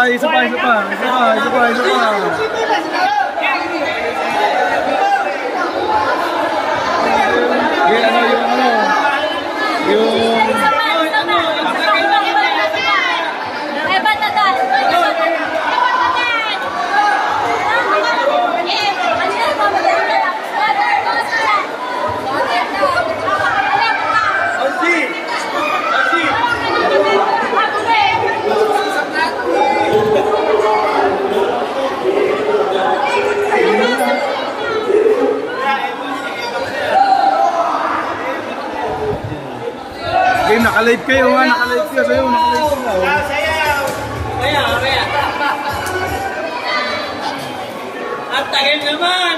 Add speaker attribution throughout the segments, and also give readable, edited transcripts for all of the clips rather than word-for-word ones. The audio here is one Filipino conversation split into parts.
Speaker 1: Isa pa. Naka-live kayo nga, naka-live kayo sa'yo, naka-live kayo.
Speaker 2: Sayaw! Kaya. Ang tagal naman!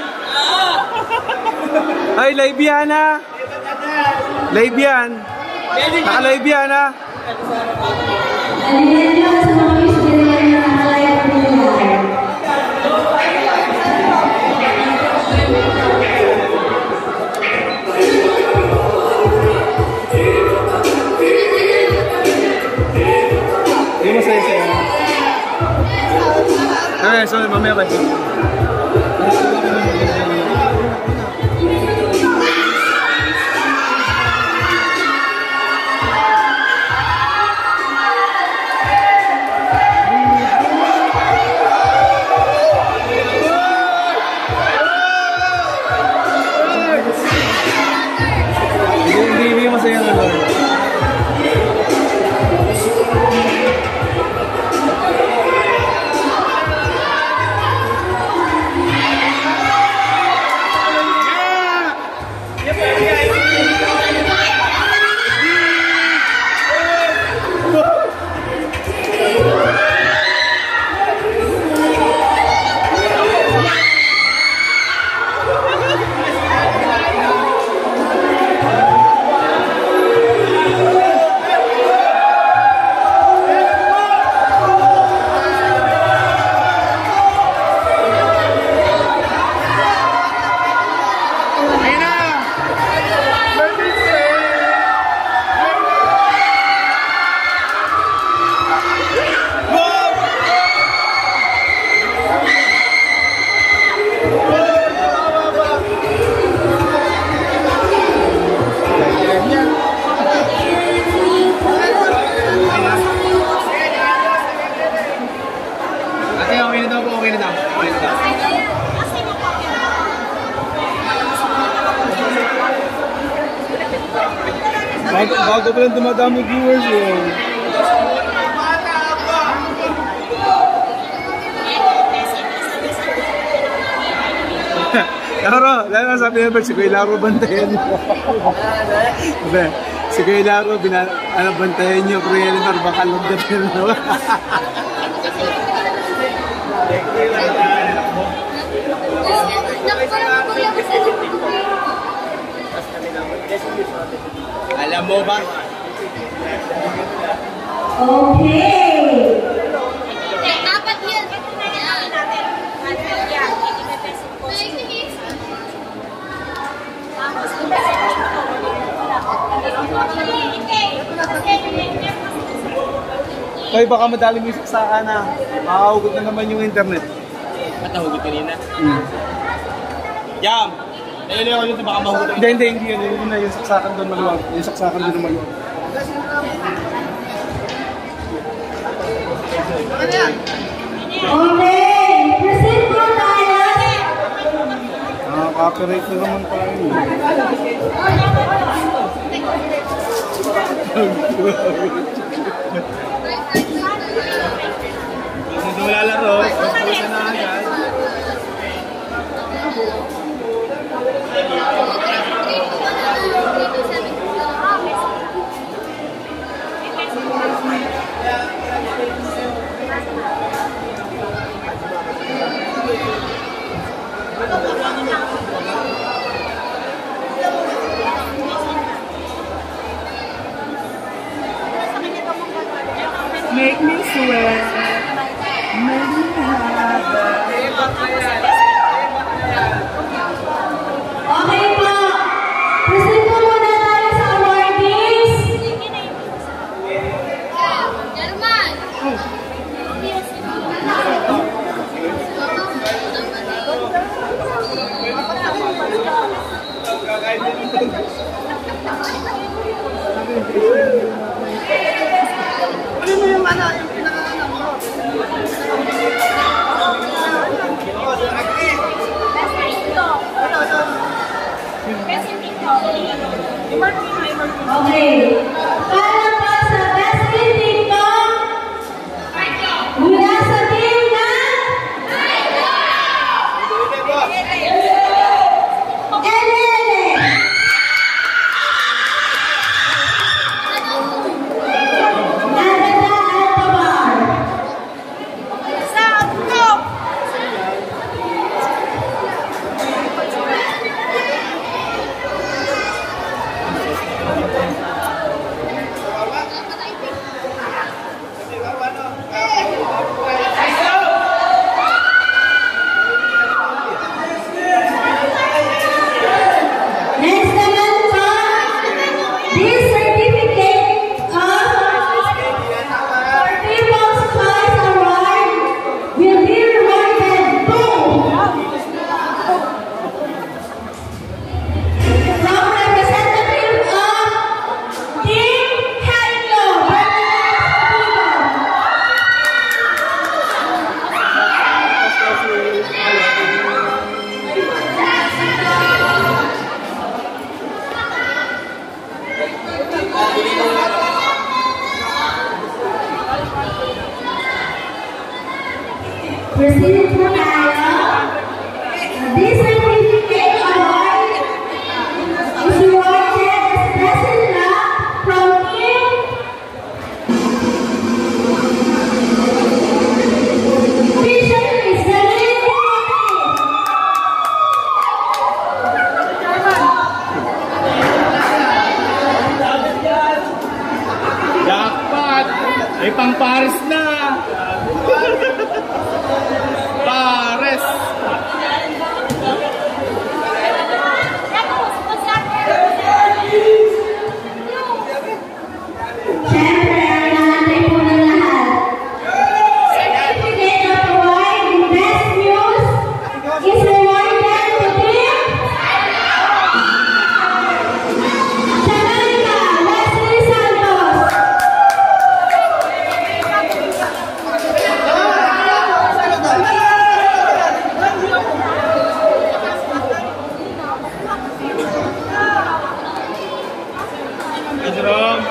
Speaker 1: Ay, live yan ha! Live yan! Naka-live yan ha! So mamaya ba? Hindi masaya na lang. Bago pa lang dumadami viewers eh. Laro, dahil nga sabi naman, si Kuya Laro bantayan niyo. Si Kuya Laro, bantayan niyo, Kuya Elimar, baka lagdatin mo. Alam mo ba?
Speaker 3: Okay.
Speaker 4: Dapat yan.
Speaker 1: Kaya baka madaling yung saksakan na. Makahugot na naman yung internet.
Speaker 2: At nahugot kanina? Yam! Dahil ako yun, baka mahugot.
Speaker 1: Hindi yun. Hindi na yung saksakan doon maluwag. Yung saksakan doon maluwag.
Speaker 3: Okay, proceed po tayo.
Speaker 1: Copyright na naman tayo.
Speaker 2: Hindi mo lalaro. Isa na agad.
Speaker 1: Make me sweat. Make me happy.
Speaker 3: Okay po. Proceed po muna tayo sa awardees.
Speaker 4: German.
Speaker 3: Proceed po tayo. This certificate award is awarded as Best in Luck from Team Fisheries, the leading
Speaker 2: Jackpot! May pang Paris na! Pares!
Speaker 3: Siyempre, ang nanatay po ng lahat. Certificate of award in Best News is awarded to Team Jamaica, Wesley Santos.
Speaker 2: Jerome!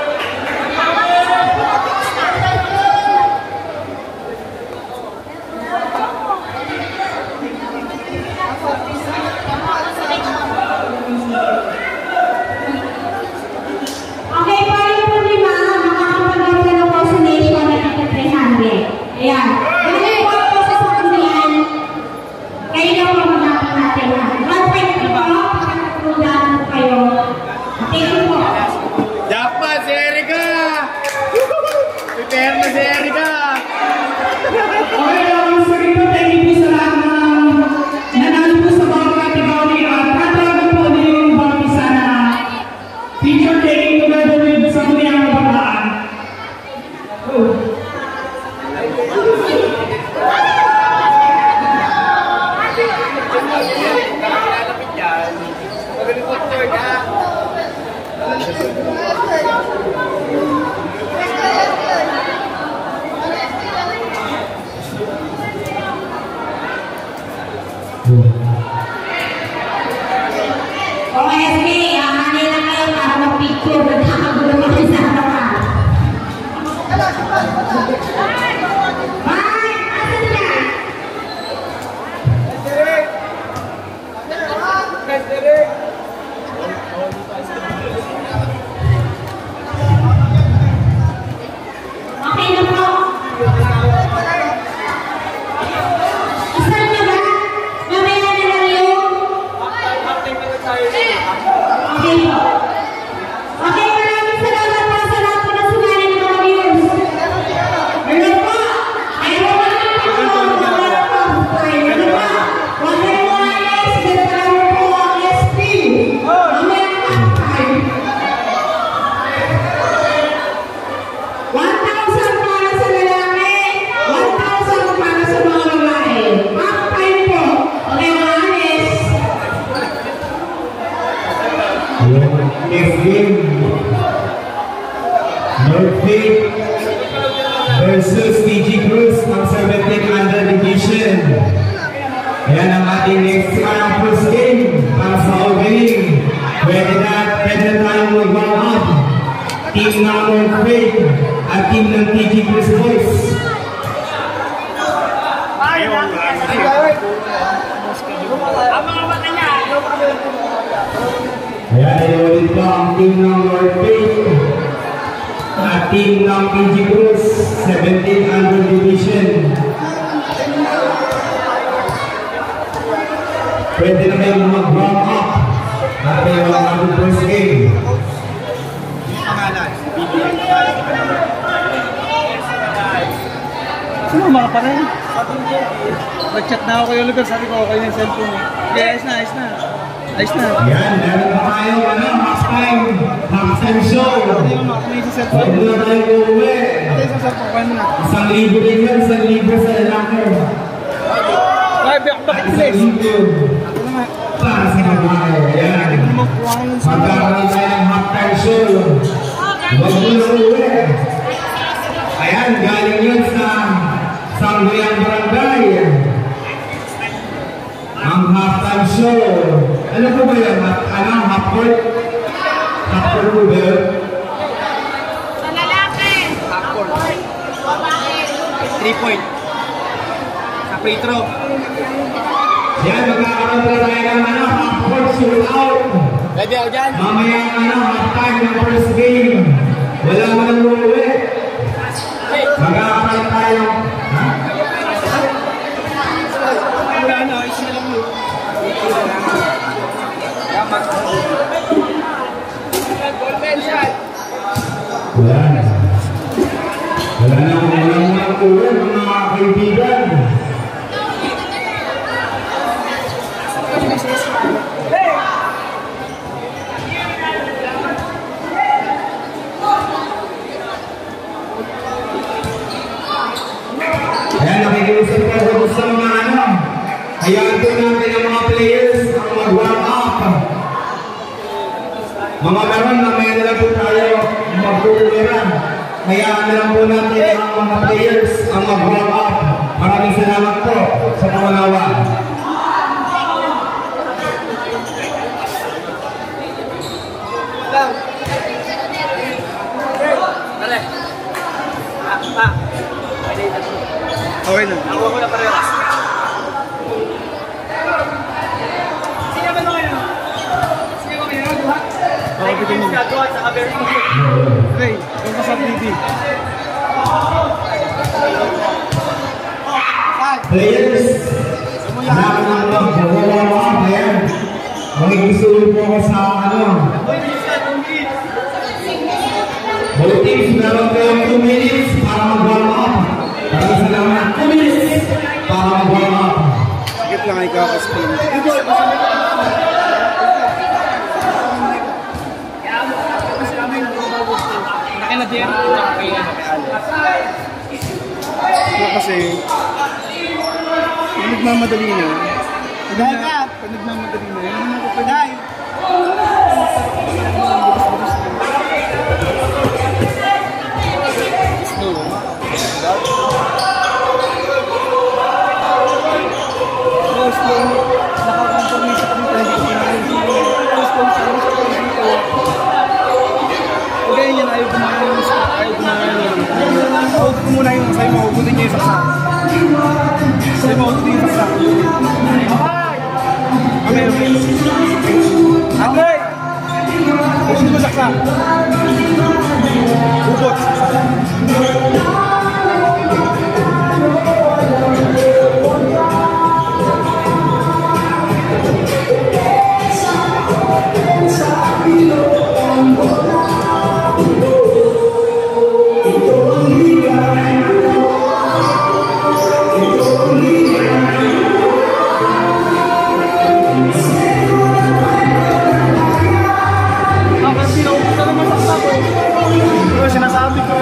Speaker 3: Okay, paano po lima makakapag-ganda ng consolation na ito 300? Ayan. Dahil po po sa pagkulian, kayo na po magkakap natin ha. 1.5 po, pakakatulungan po kayo. Thank you po.
Speaker 2: Jackpot si Erika! Prepare na si Erika!
Speaker 5: Okay, sorry po, thank you po sa lahat ng nanalo po sa mga category at katawagan po na yung bawat isa na feature taking together with sa kunyang kabataan.
Speaker 3: OSB, hanay lang kayo para mag-picture. Nagkakagulo kami sa harapan. Bye! Asan na? Okay na po. Isang na ba? Mamaya na lang yung... Okay po. Okay, maraming salamat po sa lahat po na sumali ng mga viewers. Meron po. Ayaw mo na po. Meron po. Huwag kayo mga guys. Ganda po ang SP. Mamaya na tayo. 1,000 para sa lalaki. 1,000 para sa mga babae. Half time po. Okay, mga guys.
Speaker 6: Next game, Northgate versus TG Cruz ng 17 under division. Ayan ang ating next first game para sa opening. Pwede na tayo mag-warm up. Team ng Northgate at team ng TG Cruz Boys. Ayan, inulit po ang team ng Northgate at team ng TG Cruz, 17 under division. Pwede na kayo mag-warm up at kayo ang first game.
Speaker 1: Sumama ka pa rin. Nag-chat na ako kayo lugar. Sabi ko okay na yung cellphone mo. Okay, ayos na, ayos na. Ayos na.
Speaker 6: Ayan, meron pa tayo half-time show.
Speaker 1: Hindi mo makakamay sa cellphone.
Speaker 6: Huwag na tayo uuwi.
Speaker 1: Ate, sa cellphone. Kaya mo na.
Speaker 6: 1,000 din yan, 1,000 sa locker.
Speaker 1: Ay, bakit
Speaker 6: At
Speaker 1: bilis?
Speaker 6: 1,000
Speaker 1: Ito na nga.
Speaker 6: para sa babae. Ayan.
Speaker 1: Hindi mo makuha ko ng cellphone.
Speaker 6: Magkakaroon tayo ng half-time show. Huwag mo na uuwi. Ayan, galing yun sa Sangguniang Barangay. Ang half-time show. Ano po ba yun? Half-court? Half-court po ba yun?
Speaker 4: Sa lalaki.
Speaker 1: 3 point.
Speaker 2: free throw.
Speaker 6: Yan, magkakaroon na tayo ng half-court shootout.
Speaker 2: Ready ako dyan?
Speaker 6: Mamaya half-time ng first game. Wala mo nang uuwi. Magkakaroon tayo. Ha?
Speaker 1: Wala na, isa lang yun.
Speaker 6: Wala na. Wala na uuwi mga kaibigan. Ayan, nakikiusap ko sa gusto mga ano. Hayaan po natin ang mga players ang mag-warm up. Mga meron, mamaya na lang po tayo magpupuliran. Hayaan na lang po natin ang mga players ang mag-warm up. Maraming salamat po sa pangalawa.
Speaker 1: Okay na.
Speaker 2: Ako na parehas.
Speaker 1: Okay, bitin mo. Okay, yung kasap dito.
Speaker 6: Players, mag-warm up. Ayan. Magigisulo po ako sa ano. Both teams, meron kayong 2 minutes para mag-warm up. Maraming salamat. 2 minutes para mag-warm up.
Speaker 1: Sakit lang ay kakaspin.
Speaker 2: Laki na din.
Speaker 1: Kasi, pag nagmamadali na, pag nagmamadali na, yun naman ko pwede. Sinasabi ko.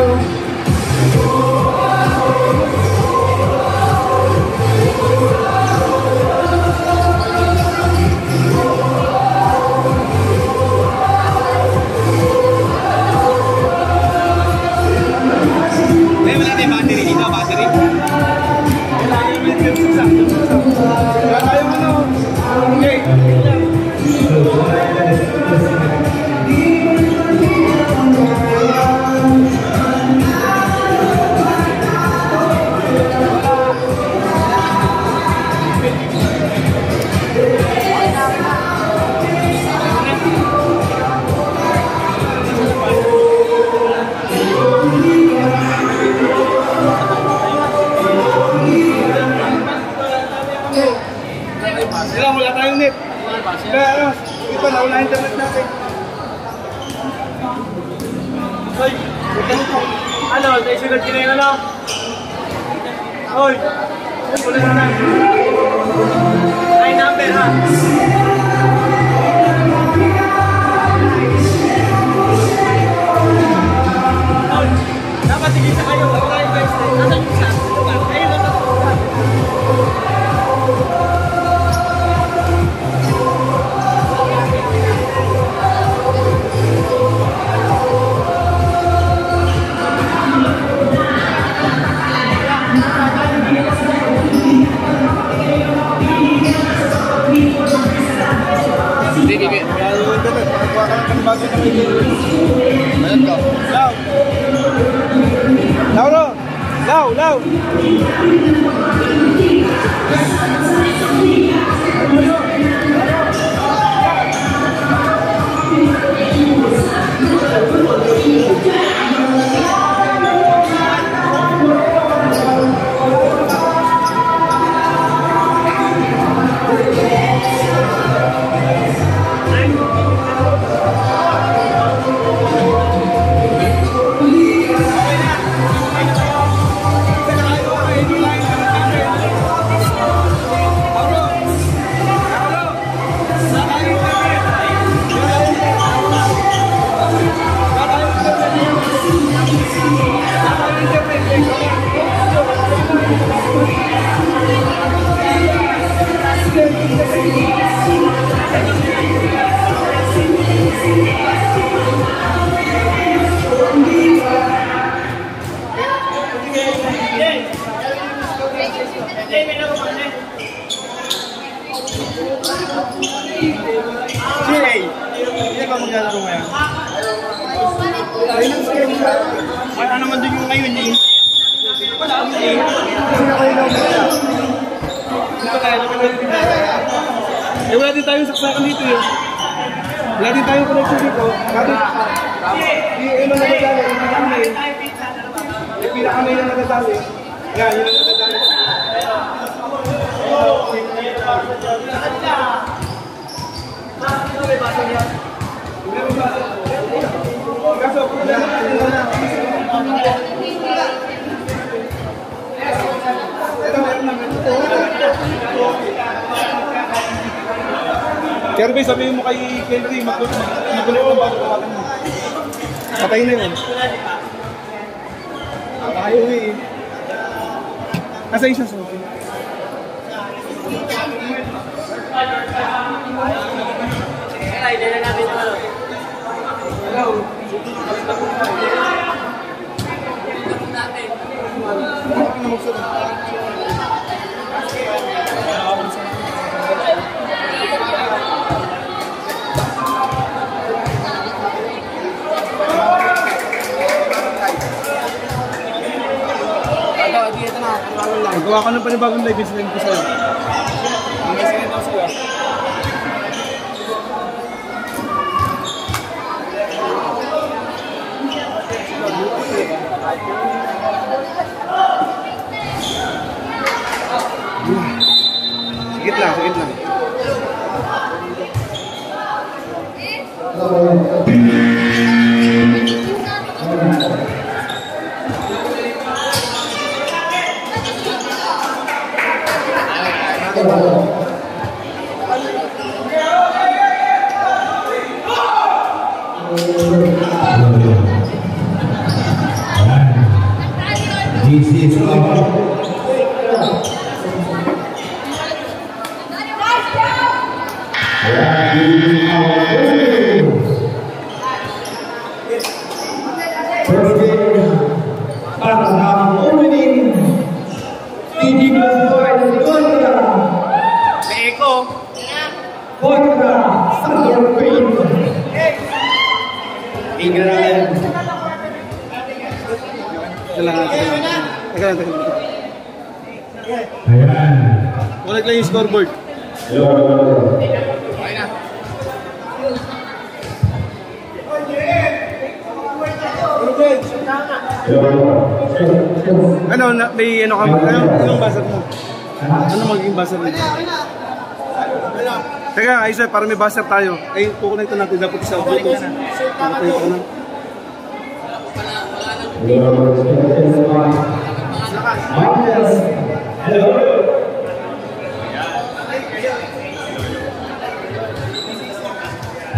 Speaker 1: Wala tayong net. Kaya, ito, nawala internet natin. Hoy, ano, tayo sugat ka na yun, ano? Hoy, ulit na. Ay, number, ha? Hoy, dapat tigisa kayo. Wala yung guys. Nasa yung sa? Ayun lang ako. Lauro! Lau! Hindi ba maglalaro ngayon?
Speaker 2: Ano naman din yung ngayon eh.
Speaker 1: Wala kami eh. Dito kaya wala din tayong saksakan dito eh. Wala din tayong connection dito. Yung nagdadali, yung pinakamay na nagdadali. Yan, yung nagdadali. Kerby, sabihin mo kay Kelly, magulit ng bago kawalan mo. Patay na yun. Ayaw eh. Nasa isa sa akin. Hello. Magawa ka ng panibagong live, isipin ko sa'yo. Isipin ko sa'yo. Sigit lang, sigit lang.
Speaker 6: This is
Speaker 1: Kulit lang yung scoreboard. Ano, may ano ka, anong buzzer mo? Ano magiging buzzer mo? Teka, Aisa, para may buzzer tayo. Eh, kukunay ito natin dapat sa Bluetooth. Kukunay ito na.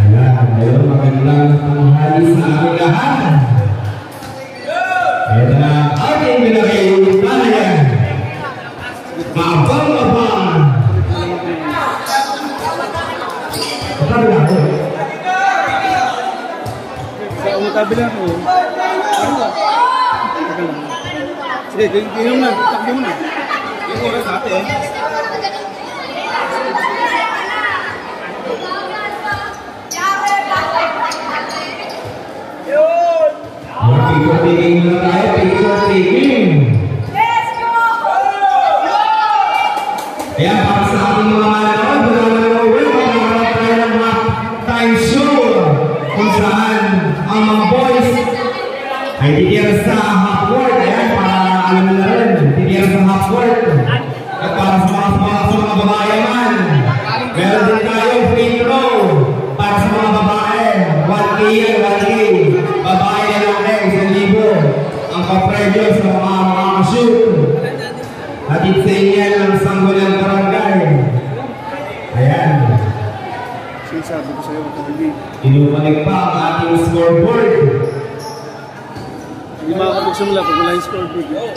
Speaker 6: Ayan, magandang tanghali sa ating lahat. Ito na ating pinakaiunayan. Mabang-mabang. Kapag na ako.
Speaker 1: Sa umutabi lang ako. Sige, tingnan mo na. Takbo mo na. Yung oras natin.
Speaker 6: Picture-taking lang tayo, picture-taking.
Speaker 3: Let's go!
Speaker 6: kapremyo sa mga makakashoot. Hatid sa inyo ng Sangguniang Barangay. Ayan.
Speaker 1: Sabi ko sa'yo, hindi.
Speaker 6: Inupanig pa ang ating scoreboard.
Speaker 1: Hindi makakapagsimula pag wala yung scoreboard.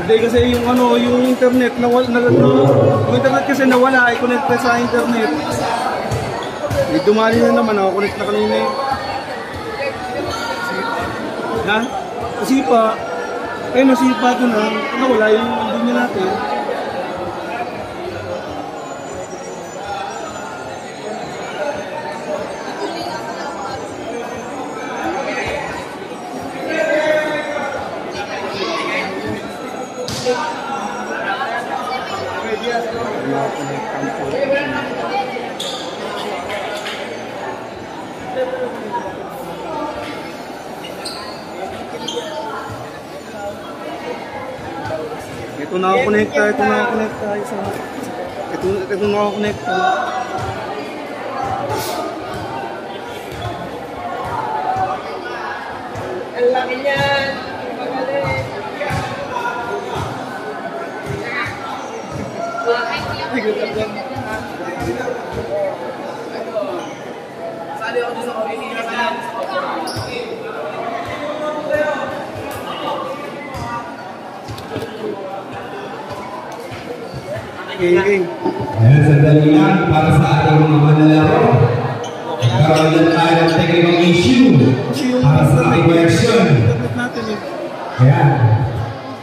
Speaker 1: Hindi kasi yung ano, yung internet yung internet kasi nawala, ay connect sa internet. Eh, dumali na naman ako, connect na kanina eh. Ha? Nasipa. Eh, nasipa ko na. Nawala yung linya natin. Ito na ako connecta, ito na ako connecta. Ito na ako connecta.
Speaker 2: Ang laki niyan! Magaling! Sali ako dito sa opisina sa
Speaker 1: King.
Speaker 6: Ayan, sandali lang para sa ating mga manlalaro. Karoon din tayo ng technical issue para sa ating version. Ayan.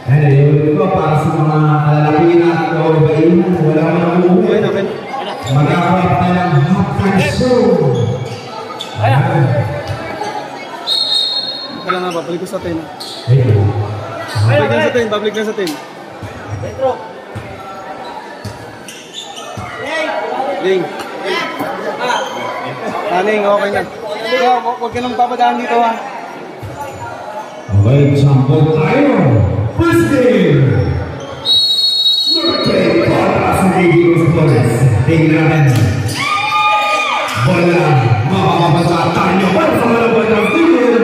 Speaker 6: Ayan, ayun ko para sa mga kalalaki natin o ibainan. Wala mo nang uuwi. Magkakaroon tayo ng halftime show. Ayan.
Speaker 1: Wala nga, babalik ko sa 10.
Speaker 6: Ayun.
Speaker 1: Babalik na sa 10. Ding. Taning, okay na. Huwag ka nang papadaan dito ha.
Speaker 6: Okay, jumbo tayo. First game. Norte para sa Negros Flores. Tingnan natin. Bola, mapapabasatan nyo para sa malaban ng Tingnan.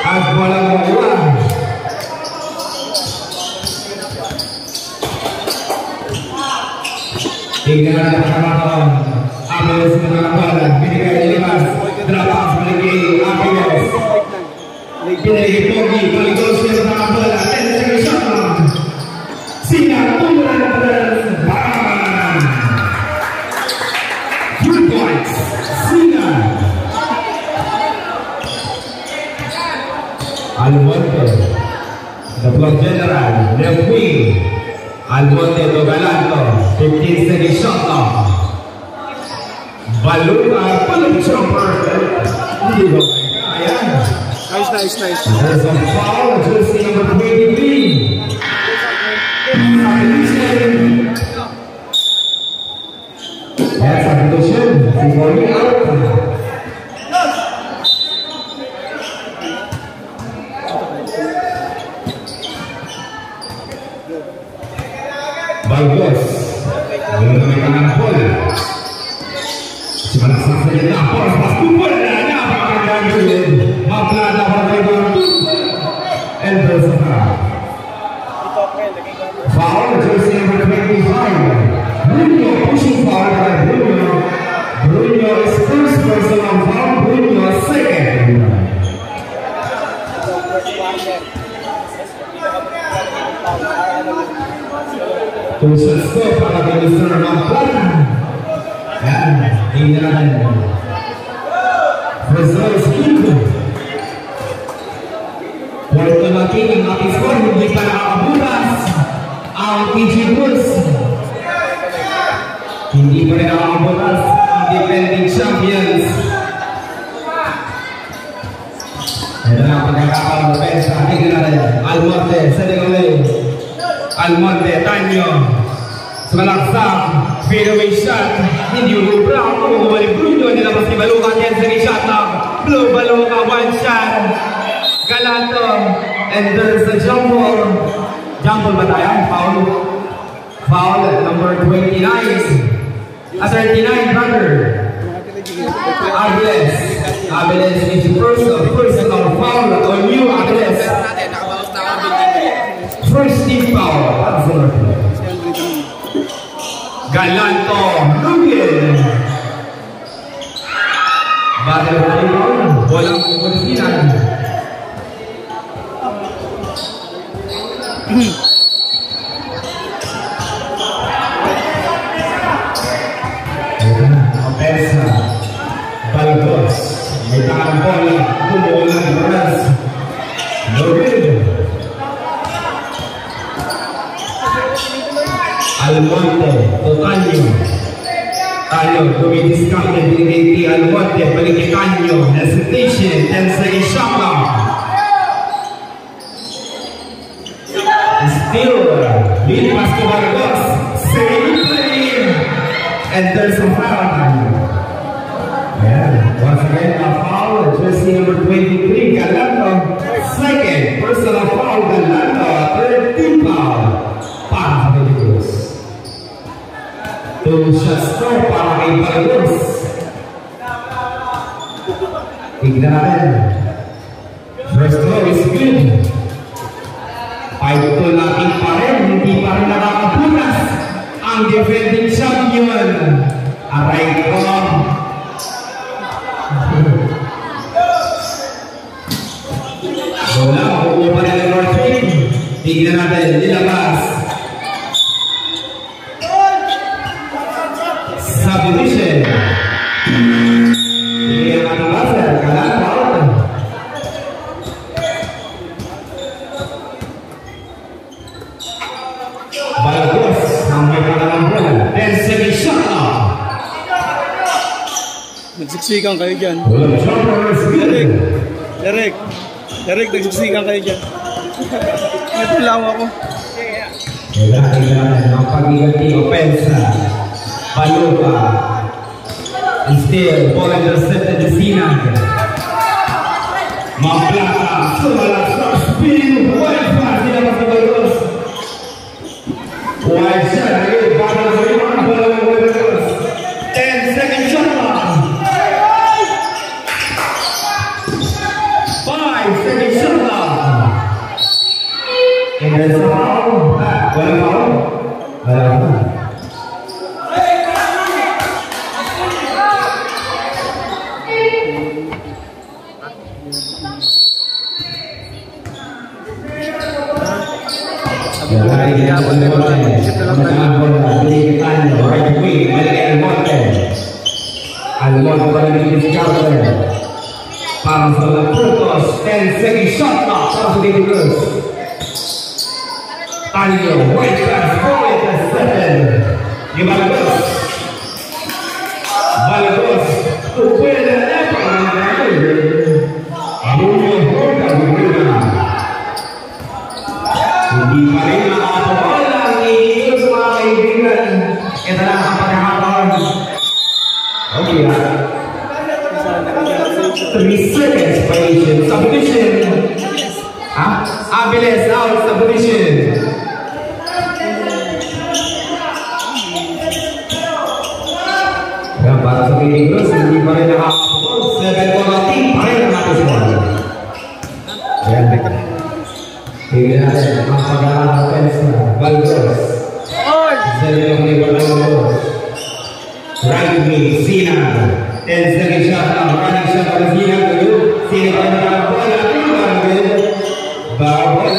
Speaker 6: At bola mawala. Tingnan natin ang kamatang. Abilis na mga bola. Binigay nilimas. Drapas maligay. Abilis. Pinagay Pogi. Paligos na mga bola. 10 seconds shot lang. Sina. Tumulan na palas. Bang! 2 points. Sina. Almonte. The block general. Left wing. Almonte Dogalanto. 15 seconds shot lang. Baluna. Paling jumper. Hindi ba? Ayan.
Speaker 1: Nice.
Speaker 6: There's a foul, jersey number 23. That's a condition. He's going out. Bagus. Belum memegang bola. Cuma saja nak bola pas kumpul dah pakai dan Maplada para Elber Safar. Foul, jersey number 25. Bruno pushing foul by Bruno. Bruno is first person on foul. Bruno second. Tujuh skor para Mr. Maplada. Dan tinggalan Reserve King. Puerto Making ang ating skor, hindi pa nakakabutas ang PG Bulls. Hindi pa rin nakakabutas ang defending champions. Ito na ang pagkakakaroon ng pesa. Tingnan natin. Almonte, Senegalese. Almonte, Tanyo. Sumalaksak. Fadeaway shot. Hindi umubra. Kumukuha ni Bruno. Nilabas ni Baluka. Tensagi shot lock. Blue Baluka. One shot. Galanto. And there's a jump ball. Jump ball ba tayo? Foul. Foul number 29. 39, brother. Abeles is personal foul on you, Abeles. First team foul. Absolutely. Galanto. Lugin. Battle volleyball. Walang kumunsinan. Opesa, Balgos, may tangang bola, tumulan ng Braz, Lugin, Almonte, Totanyo, Tayo, dumidiskarte, binigay Almonte, balik kay Tanyo, hesitation, Tensagi shot lock. Still, lead pass to Balgos, save play, and there's a foul. Yeah, once again a foul, jersey number 23, Galanto. Second, personal foul, Galanto. Third team foul, para sa Balgos. 2 shots to para kay Balgos. Tignan natin. First throw is good. 5-2 natin pa rin, hindi pa rin nakakabutas ang defending champion. Aray ko. Wala, makukuha pa rin ang North Team. Tignan natin, nilabas. Subdivision. Hindi ang ating baser, Galanto. Balgos, ang may panalang bola. Then second shot now.
Speaker 1: Nagsiksikan kayo dyan. Derek, nagsiksikan kayo dyan. Ito lang ako.
Speaker 6: Kailangan ng pag-iganti opensa. Baluka. And still, ball intercepted the Sinag. Mamplata. Sumalas na spin. Wide pass. Nilabas ni Balgos. Wide shot. Again, battle for you. Balgos. 10-second shot clock. 5-second shot clock. And there's a foul. Walang foul. Walang foul. Almonte para di-discover. Para sa Laputos, 10-second shot clock para sa Balgos. Tanyo, white pass, ball intercepted. Di Balgos. Balgos, tuwela na pangalan. Hindi pa rin nakakapawala ang iilos mga kaibigan. Ito na ang pagkakataon. Okay, 3 seconds violation. Subdivision. Abeles out, subdivision. Kaya para sa Balgos, hindi pa rin nakakapawala. 7-1 pa rin ang nakaswala. Ayan, tingnan natin ang pag-a-offense na Balgos. Zero ni Balgos. Right wing, Sinag. 10-second shot now. Running shot para Sinag. Sinag ang nakabola. Babola.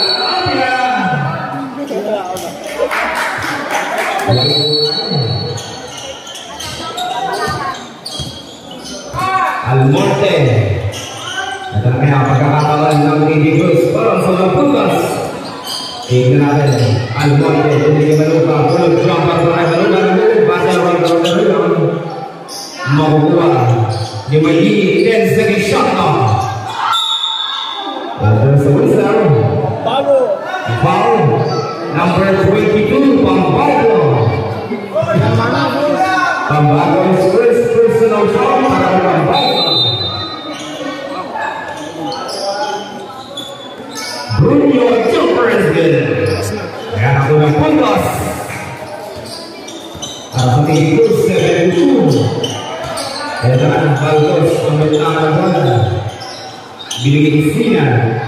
Speaker 6: Almonte. Ito na kaya pagkakataon ng Balgos. Parang sa Laputos. Tingnan natin. Almonte. Hindi Baluka. Full jump para sa Baluka. Basa naman Baluka. Makukuha. Di Magini. 10-second shot now. There's a whistle. Foul. Number 22. Pambaldo. Ayan ako ng puntos. Para sa TG Cruz, 7-2. Ayan ang Baldos, ang metang na bola. Binigay ni Sinan.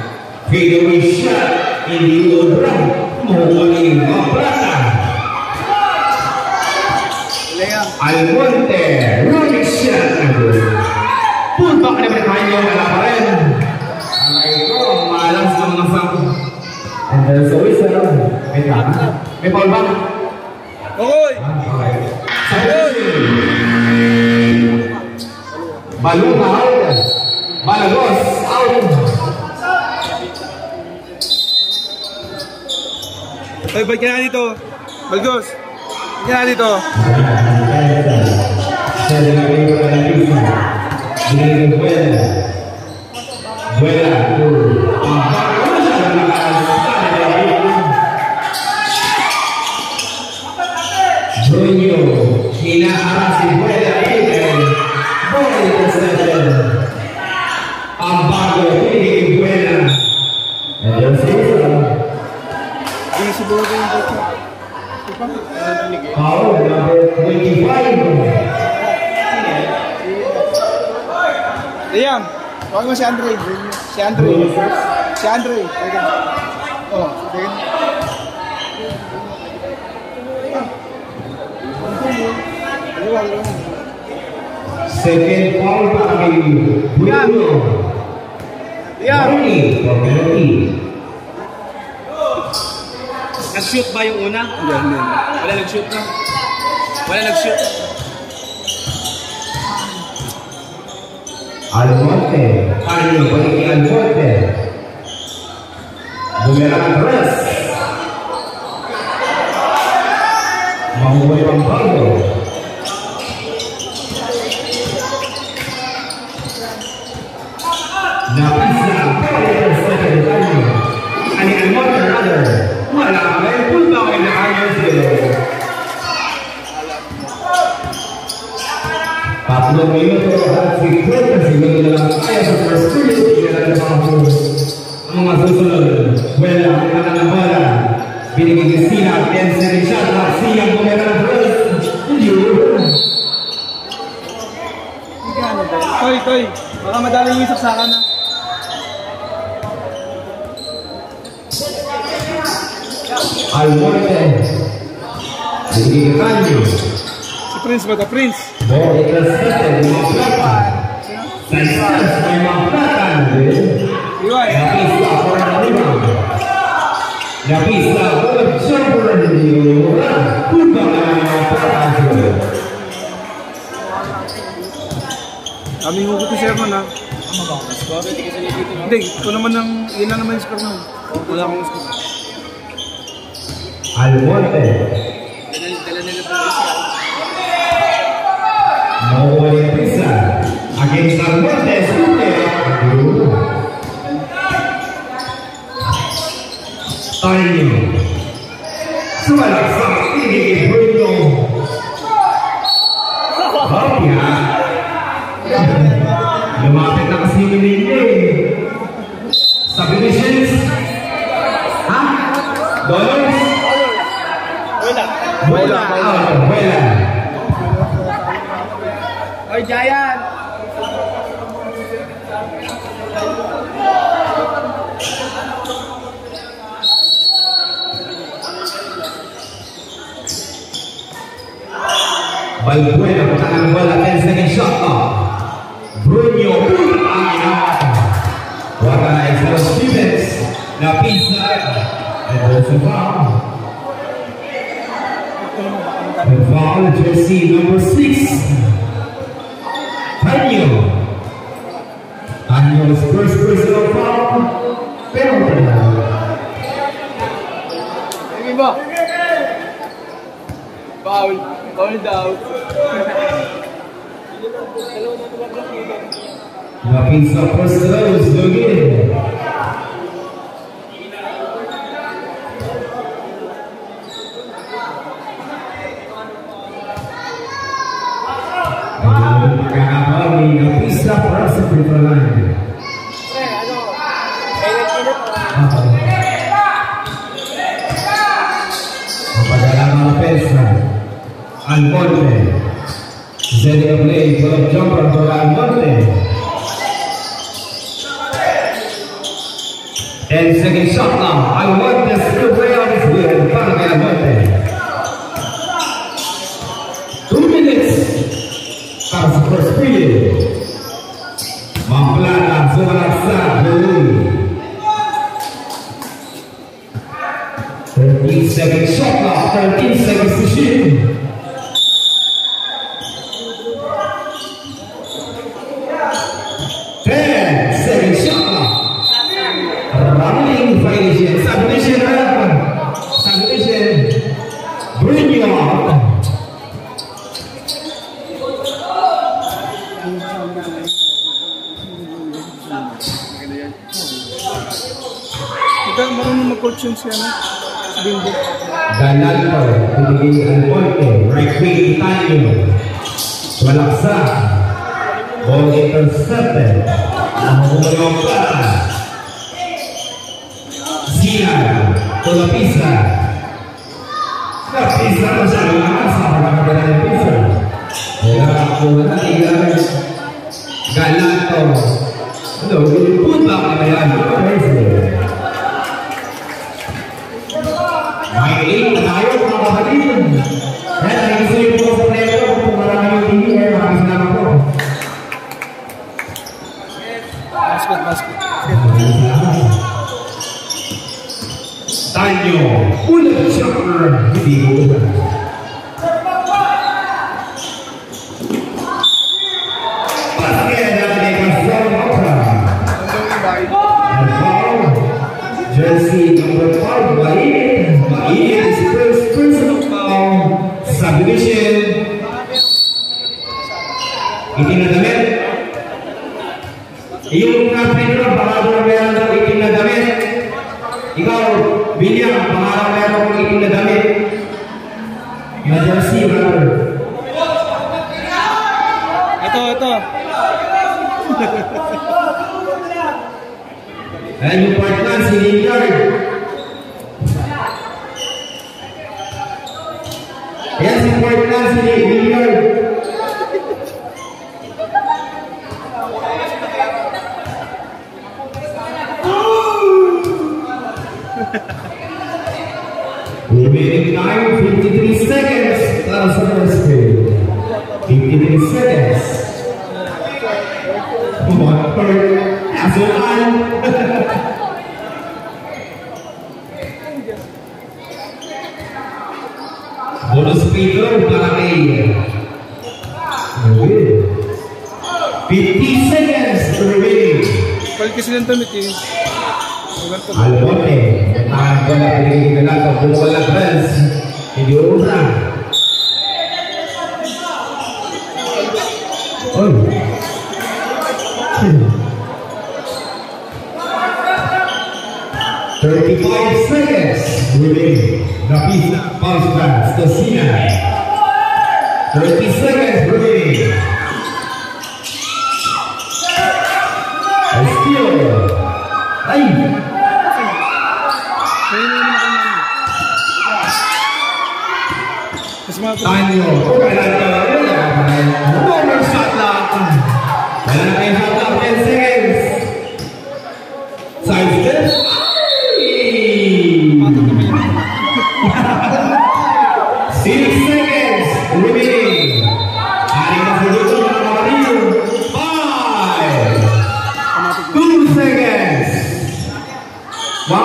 Speaker 6: Fadeaway shot. Hindi Obran. Mahumaling Maplata. Almonte. Running shot. Punta ka naman tayo. Wala pa rin. Alay ko, malas ng mga sangko. And there's always a may tama. May foul ba?
Speaker 1: Okay.
Speaker 6: Balong out. Balagos out.
Speaker 1: Ay, ba't ka na dito? Balgos. Ba't ka na dito?
Speaker 6: Bruno, hinaharap si Buela Peter. Ball interception. Ang bago, hindi Buela. And there's Buela.
Speaker 1: Hindi siguro ko yung dito.
Speaker 6: Foul number 25.
Speaker 1: Liam, tawag mo si Andre. Si Andre. Si Andre. Oh, sige.
Speaker 6: Second foul para kay Bruno.
Speaker 1: Liam.
Speaker 6: Penalty.
Speaker 2: Nag-shoot ba yung una?
Speaker 1: Hindi.
Speaker 2: Wala nag-shoot na. Wala nag-shoot.
Speaker 6: Almonte. Carlo, balik kay Almonte. Bumerang press. Mahuhuli ang bago. Napisa. Second time. Ani Almonte rather. Wala ka rin. Punta ko yung nakayos dito. 3 minuto at 50 segundo na lang kaya sa first period. Tingnan natin ang mga susunod. Well, ang mga ng bola. Binigay ni Sina. 10 second shot. Siyang bumerang press.
Speaker 1: Toy. Baka madaling yung saksakan na.
Speaker 6: Almonte. Binigay ni Canyo.
Speaker 1: Si Prince ba ito? Prince.
Speaker 6: Ball intercepted. Maplata. Sa stars may Maplata.
Speaker 1: Iway.
Speaker 6: Napisa for the rebound. Napisa for the jumper. Punta na ng Maplata.
Speaker 1: Kami hugot ni Sherman ha. Hindi, ito naman ang, yun lang naman yung score naman. Wala akong score.
Speaker 6: Almonte.
Speaker 2: Dala nila po siya.
Speaker 6: Mahuhuli ang pisa. Against Almonte. Super. Tayo. Sumalak sa pinigil Bruno. Hopya. Lumapit na kasi yung hindi. Submissions. Ha? Dollars? Buela. Buela.
Speaker 2: Oy, Giant!
Speaker 6: Balbuena, pertahanan bola 10 second shot clock. Bruno ang inawat. Wala na Exalo Stevens. Napisa. And there's a foul. The foul, jersey number 6. Tanyo. Tanyo's first personal foul. Penalty.
Speaker 2: Sige ba? Foul. Foul daw.
Speaker 6: Napisa first throws. Login. Napisa para sa free throw line. Almonte. Setting a play for a jumper for Almonte. 10-second shot now. Almonte still way on his way and foul by Almonte. 2 minutes. Para sa first period. Mamplata, Sumanaksa, Belui. 13-second shot now. 13 seconds to shoot. 10-second shot now. Running violation. Submission. Submission. Bring you out.
Speaker 1: Ito, marunong mag-coach yun siya, no? Bimbo.
Speaker 6: Galalpo, pinigil Almonte, right wing Italio. Walaksa. Ball intercepted. Namumulong Plata. Zina, to Lapisa. Lapisa ko siya, lumasa para makagala ng pisa. Wala ako na ilan. Galalpo. Ano, ilipun lang na yan. May 8 na tayo mga kapatid. Kaya nag-isip po sa player kung marami yung tingin eh, maraming salamat po.
Speaker 1: Basket.
Speaker 6: Tanyo, unang jumper, hindi mo ba? Basket natin ang Zone Opera. And foul, jersey number 5, Mainit is first personal foul, subdivision. Itim na damit. Yung kapit ko, baka doon meron ng itim na damit. Ikaw, William, baka meron ng itim na damit. Na jersey, brother.
Speaker 1: Ito.
Speaker 6: Ayan yung partner, si Lillard. Ayan si partner, si Lillard. Remaining time, 53 seconds. That's the first period. 53 seconds. One third. That's one. Bonus speaker para kay 50 seconds remaining.
Speaker 1: Palit kasi ng damit eh.
Speaker 6: Almonte, natahan ko na pinigil na ito. Kung walang friends, hindi una. Oy. 35 seconds remaining. Napisa, bounce pass to Sina. 30 seconds remaining. A steal. Ay! Tanyo. Bonus shot lang. Wala na kayong shot lang. 10 seconds. Side step. 6 seconds remaining. Aring na sa dito mga kapatid. 5 2 seconds. 1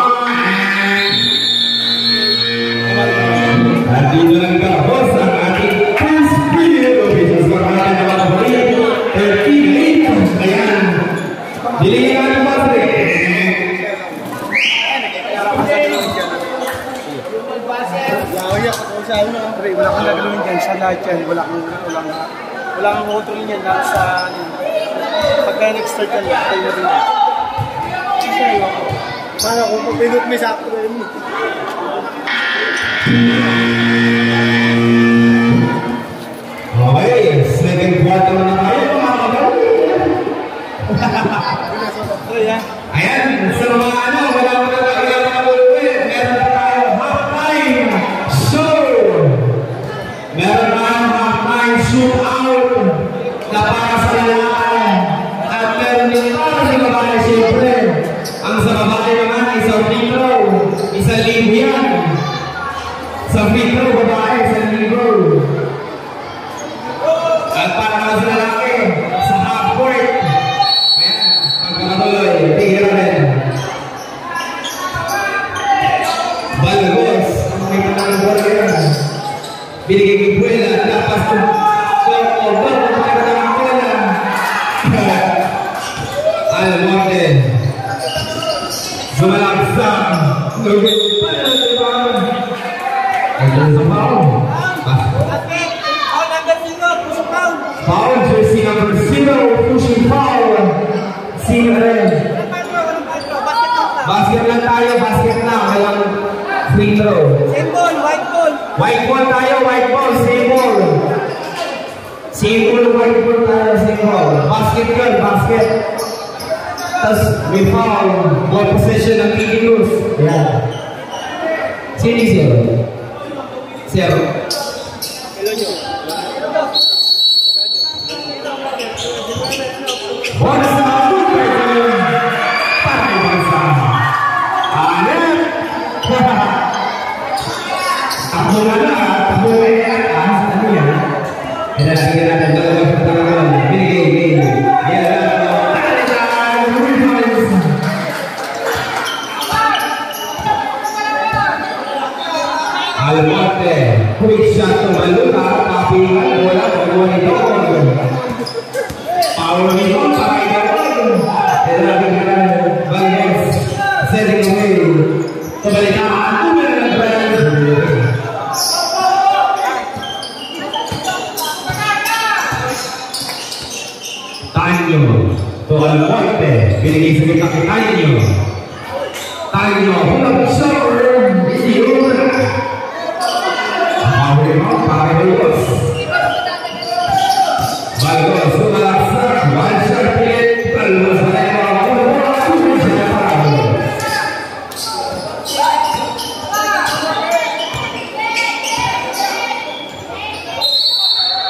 Speaker 6: At dito lang tapos ang ating first period of business para natin na mga kapatid. 38. Ayan. Dilingin natin Patrick.
Speaker 1: Wala kang gagawin dyan sa lahat yan. Wala kang control niyan. Nasa pagka nag-start ka lang, tayo na rin. Para kung papinot may sakto na yun.
Speaker 6: Okay, second quarter na tayo mga kapatid. Ayan, sa mga wala mo na ulit. Meron tayo half-time show. Meron tayo din para sa babae, siyempre. Ang sa babae naman ay isang free throw. 1,000 yan. Sa free throw, babae, 1,000. At para naman sa lalaki, sa half court. Ayan, pagkakatuloy, tigil rin. Balagos, ang may pangalang bola yan. Binigay kay Buela, lapas ko. Almonte Zumalaksan Nugit Foul jersey number 0 pushing foul. Sino rin? Basket lang tayo, basket lang. Walang free throw.
Speaker 2: Same ball, white ball.
Speaker 6: White ball tayo, white ball, same ball. Same ball, white ball tayo, same ball. Basket yun, basket. Tapos may foul, ball possession ng Eagles. Yan. Sino yung 0? 0. Bonsa, para kay Bonsa. Hanep! Takbo na na, takbo na yan. Ano yan? Ilagay natin dalawa sa tangan. Binigay. Almonte, quick shot to Maluka, kapingan, bola, pagkuha nito. Power nito, sakay ka rin. Ilagay natin Valdez, setting away. Pabalitaan, tumira ng Valdez. Tanyo, to Almonte, binigay sa kita kay Tanyo. Tanyo, pulang shower, yun. Balagos, Zumalaksan, one shot play, Balagos na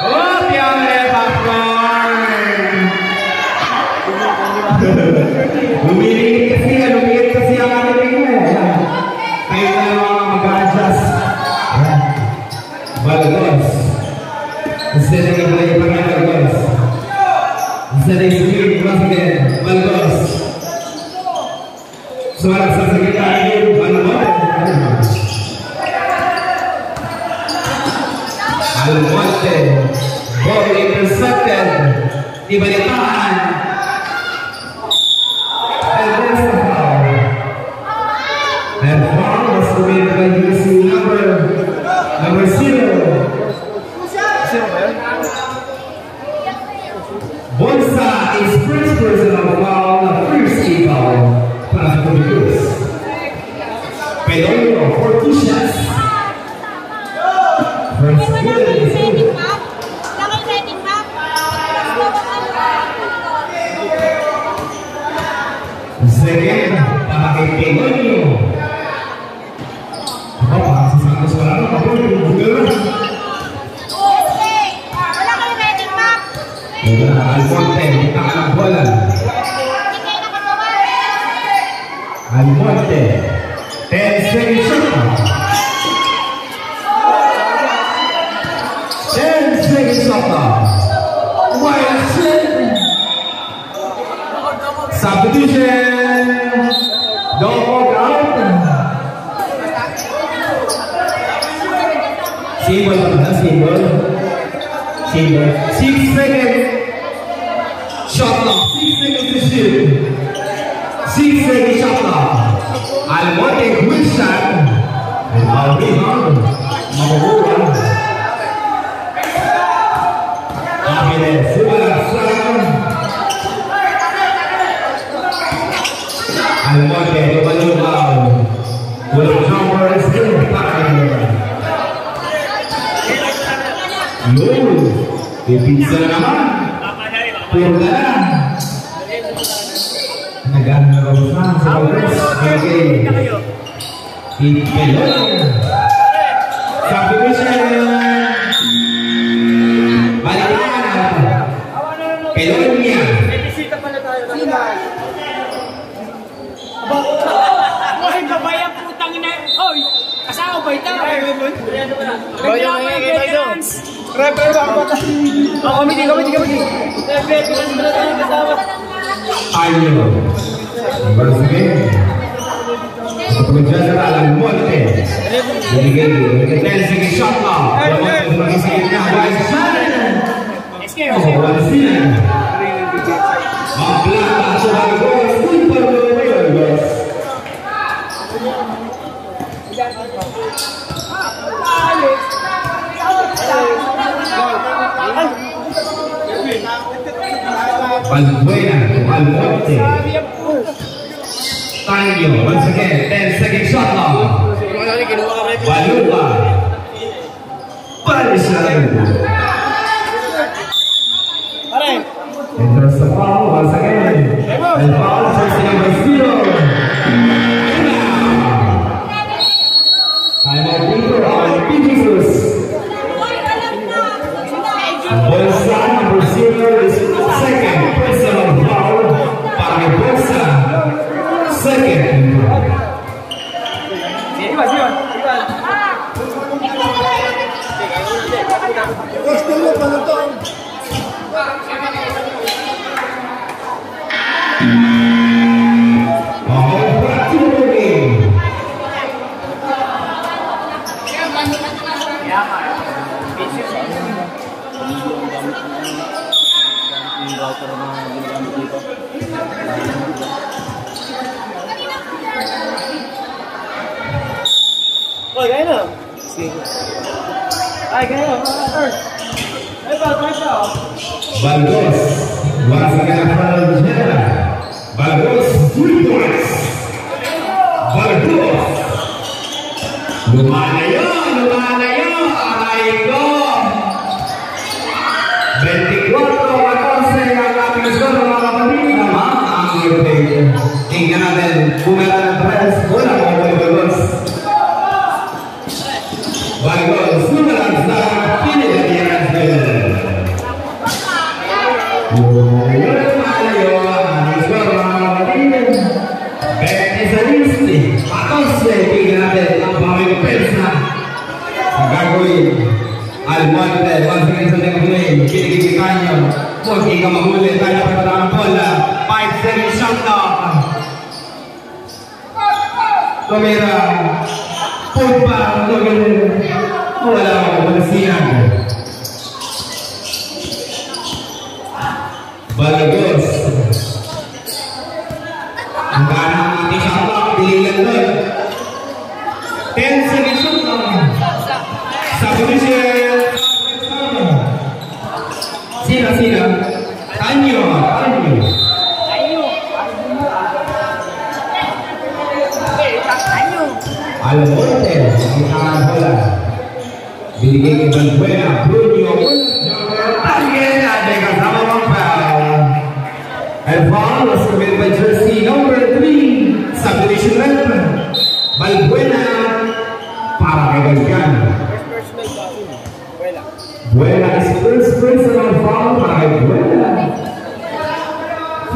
Speaker 6: oh, piyamre, popcorn! Lumilingit kasi ang ating mo. Kayo na mga mag-adjust. Balagos. Setting up like Balagos. Setting speed once again. Balagos. Suara sa sekretary Balagos. Almonte. Ball intercepted. Ibalitaan. And there's the foul. And foul was committed by using number 0. Bonsa is first person of the foul, first team foul. Para sa Pilipinas. Pedro for 2 shots. First good. Second, para kay Pedro. Ako, para si Santos wala na, ako yung bugal. Almonte, kita ka ng bola. Almonte, 10 seconds shot. 10 seconds shot. Wild shot. Substitution. Dog out. Simbol na, simbol. 6 seconds. Shot clock. 6 seconds to shoot. 6 seconds shot clock. Almonte, quick shot. And I'll be on. Mabubuhan. Happiness. Zumalaksan. Almonte, lumalubaw. Walang jumper. Still back. Yun. Pipinsa na naman. Puro na lang. Nagano na raw sa Congress. Okay. Ipelon. Subdivision. Balikan. Pelon niya.
Speaker 5: Oy, babay ang putang ina. Oy, asawa ba ito?
Speaker 2: Boy, yung mga veterans. Comedy. Veterans na tayo kasama.
Speaker 6: Ayo. Once again. General Almonte. Binigay 10 second shot clock. Almonte sumagisingit na guys. Maglata sa Bagos. Super Bagos. Balbuena, Almonte. Tanyo, once again, 10 second shot clock. Baluba. Parisan. Enters the foul once again. And foul jersey number 0. Time out leader on Jesus. Bolsa number 0 is second personal foul para Bolsa. Second. Bagos, once again from General. Bagos, 3 points. Bagos. Lumalayo, aray ko. 24-14 ang ating skor mga kapatid. Naman ang European. Tingnan natin, bumera ng press. Wala mo po Bagos. Bagos, numerans na pinilagyan ng Almonte, once again sa tingin play, kinikikikan nyo. Huwag ikaw mahuli, tayo pagkatang bola. 5 second shot clock. Tumira. Pumpa, wala ako, malasiyan. Balagos. Ang kanang ating shot clock, diligan doon. 10 second shot clock. Sa position. Sina. Tanyo. Almonte, ang tangan bola. Binigay kay Balbuena, Bruno. Again, natin kasama ng foul. And foul was committed by jersey number 3. Subdivision left. Balbuena para kay Galgan. Buena is first personal foul by Buena.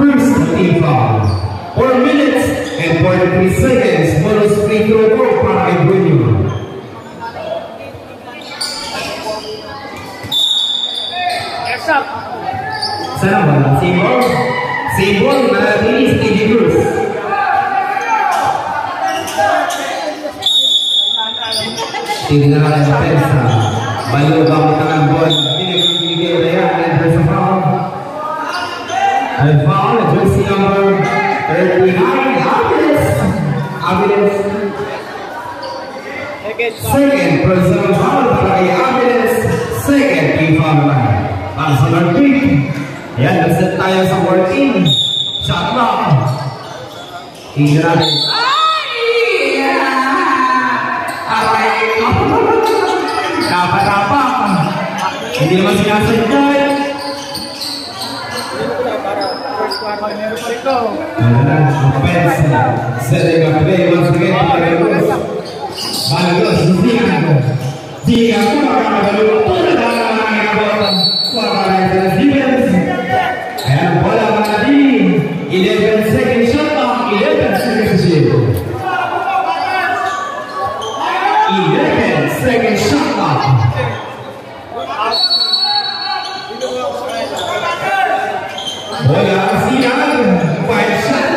Speaker 6: First team foul. 4 minutes and 43 seconds. Bonus free throw goal para kay Buena. Sana ba? Sibol, manatilis, TG Cruz. Tingnan natin sa pensa. Balo ba ang tangang ball? Binigay na yan. Enters a foul. And foul, jersey number 39. Aviles. Second personal foul para kay Aviles. Second team foul line. Para sa North Creek. Ayan, nagset tayo sa 14. Shot clock. Tingnan natin. Dapat-dapat. Hindi naman sinasadya. Offense. Setting up play once again. Balagos. Dia ko makakagaluwa. Pula ba ang mga kabota? Ayan, bola mga di. 11 seconds shot clock, 11 seconds shield. 11 seconds shot clock. Bola siang, 5 shot.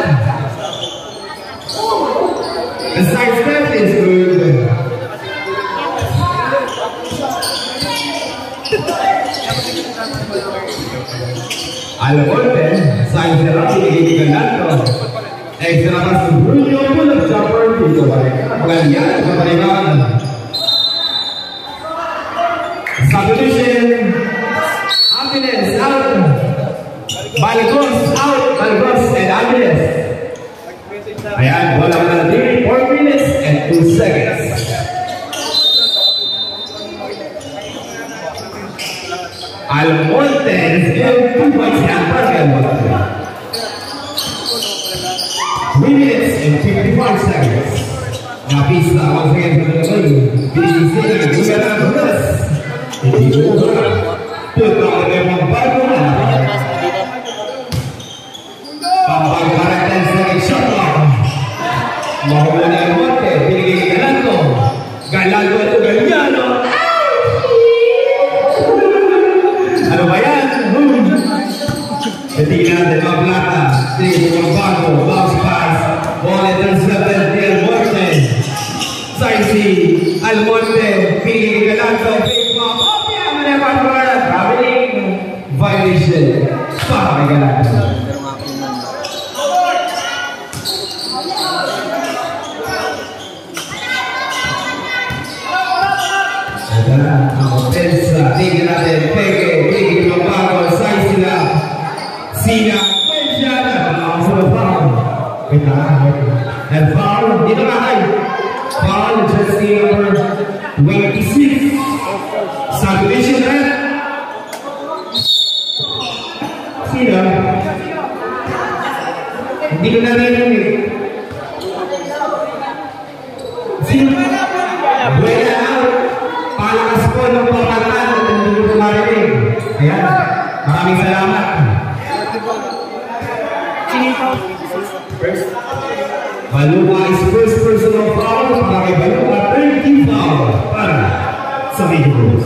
Speaker 6: The side step is good. Almonte, side step pinigil Galanto. Extra pass to Bruno, pull-up jumper dito ba? Pagalian sa paliban. Substitution. Ambulance out. Balgos out. Balgos and ambulance. Ayan, bola na natin. 4 minutes and 2 seconds. Almonte is in 2 points down for Almonte. 3 minutes and 55 seconds. Napista once again for the lead. Binisig, Bugara Brunas. Hindi Bugara. Tutawag na yung bago na. Pampagparat 10 seconds shot clock. Mahula na yung Monte. Binigay kay Galanto. Galanto ito Galiano. Ano ba yan? Ketinggalan dari Plata, Steve Morbago, bounce pass, bola intercepted di Almonte. Saisi, Almonte, pinigil Galanto, big pop, opya, manepar, traveling, violation, para kay Galanto. Ito na, ang offensa, tingin natin, Peke, pinigil Morbago, Saisi na, Sina, and foul, dito na ay foul, jersey number 26. Subdivision red. Sino? Hindi ko narinig. Sino? Buena out. Palakas po ng pagkatan at hindi ko marinig. Ayan, maraming salamat. Baluka is first personal foul para kay Baluka, 30 foul para sa Vigorous.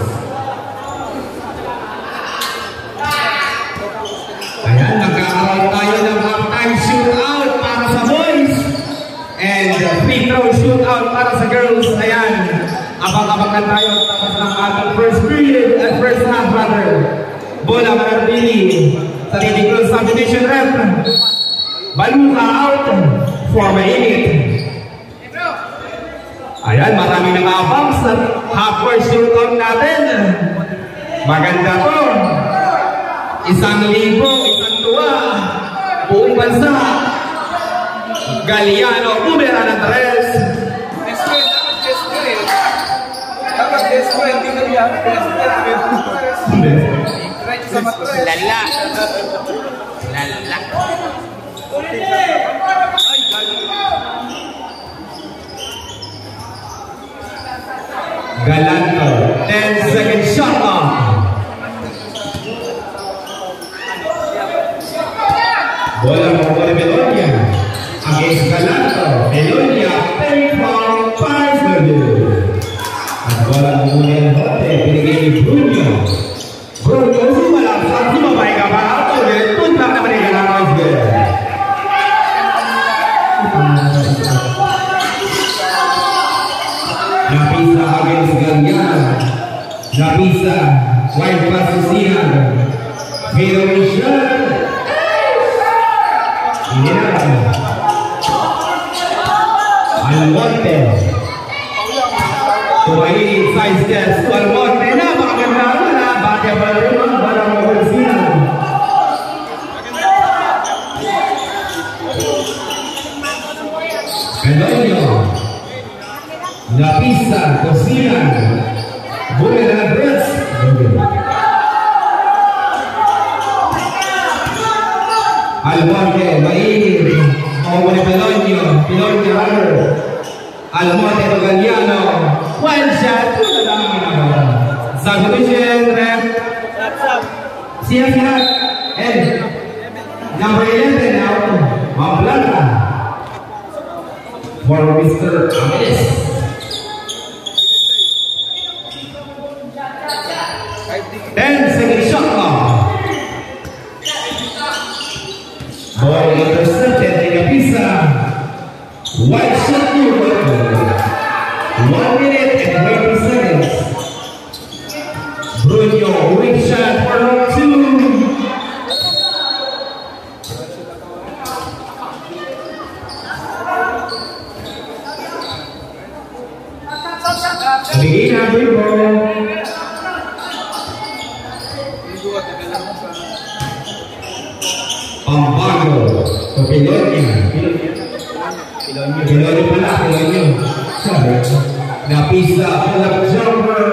Speaker 6: Ayan, nagkakaroon tayo ng halftime shootout para sa boys and free throw shootout para sa girls. Ayan, abang-abangan tayo tapos ng ating first period at first half rather. Bola manarpili sa Vigorous subdivision rep. Baluka out for mainit. Ayan, marami nang abang sa half-court shootout natin. Maganda to. 1,000, 1 tuwa. Buong bansa. Galiano, bumera ng 3.
Speaker 1: Dapat despo, hindi na yan.
Speaker 2: Lala. Lala.
Speaker 6: Galanto, 10-second shot clock. Bola mo bola Belonia against Galanto. Belonia, 10 foul, 5-0. At bola mo muna yung bote, pinigay ni Bruno. Bruno, sumalang sa sumabay ka pa ako. Tuntak naman yung Galanto. Napisa against Galiano. Napisa, wide pass to Sian. Fadeaway shot. Almonte. Kumain, side steps to Almonte. Napakaganda na. Bakit ba naman? Parang mag-Sian. Pedonio. Napisa, Cosinan, Bumera Brits. Almonte, mainit. Ombre Pelonio, Pelonio runner. Almonte Galiano, one shot. Substitution, ref. Siap-siap. And number 11 now. for Mr. Amelis. Second shot clock. Ball intercepted in a pizza. White shot good. 1 minute and 20 seconds. Bruno, weak shot for round 2. Begin every ball. Pambago, Pilonyo pala, Pilonyo. Napisa, pull-up jumper,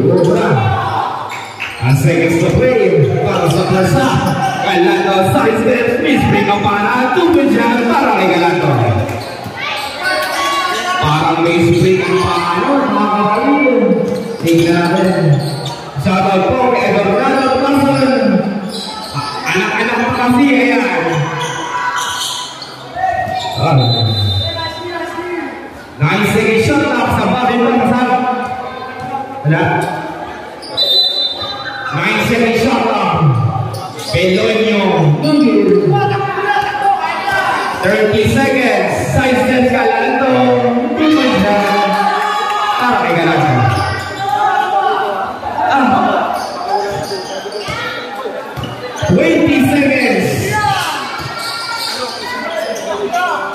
Speaker 6: Obra. Ang seconds to play, para sa plaza. Galando, side step, misbring ang para, tubig dyan, para kay Galando. Parang misbring ang paano, mga kapatid. Tingnan natin. Shoutout po kay Eduardo Carson. Anak-anak mo kasi, ayan. 9 seconds shot na sa Bobby Pagkasal. Wala. 9 seconds shot na. Pelonyo. 30 seconds. Side step ka lang ito. Tumod na. Para kay Galanda. 20 seconds.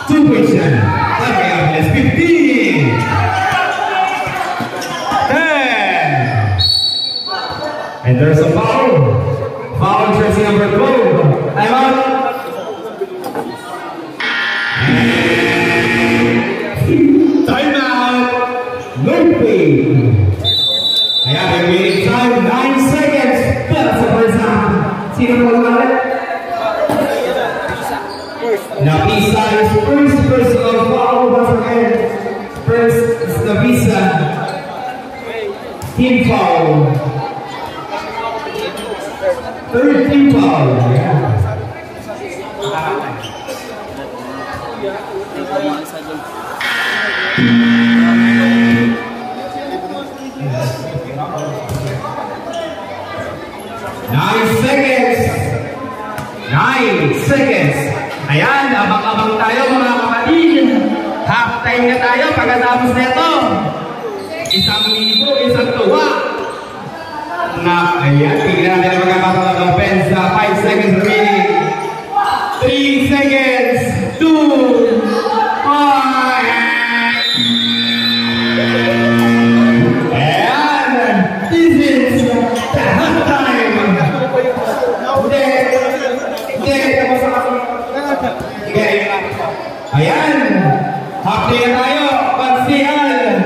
Speaker 6: 2 question. Okay, let's 15. 10. And there's a foul. Foul jersey number 12. Time out. Time out. No pay. Ayan, remaining time 9 seconds. Para sa first half. Sino po naman? Napisa is first personal foul once again. First is Napisa. Team foul. Third team foul. Yeah. 9 seconds. 9 seconds. Ayan, abang-abang tayo mga kapatid. Half time na tayo pagkatapos nito. Isang libo, isang tuwa. Ayan, tingnan natin ang magkakapag offense. 5 seconds remaining. 3 seconds. 2. 1. Ayan, this is the half time. Ayan, half day na tayo, pansihan.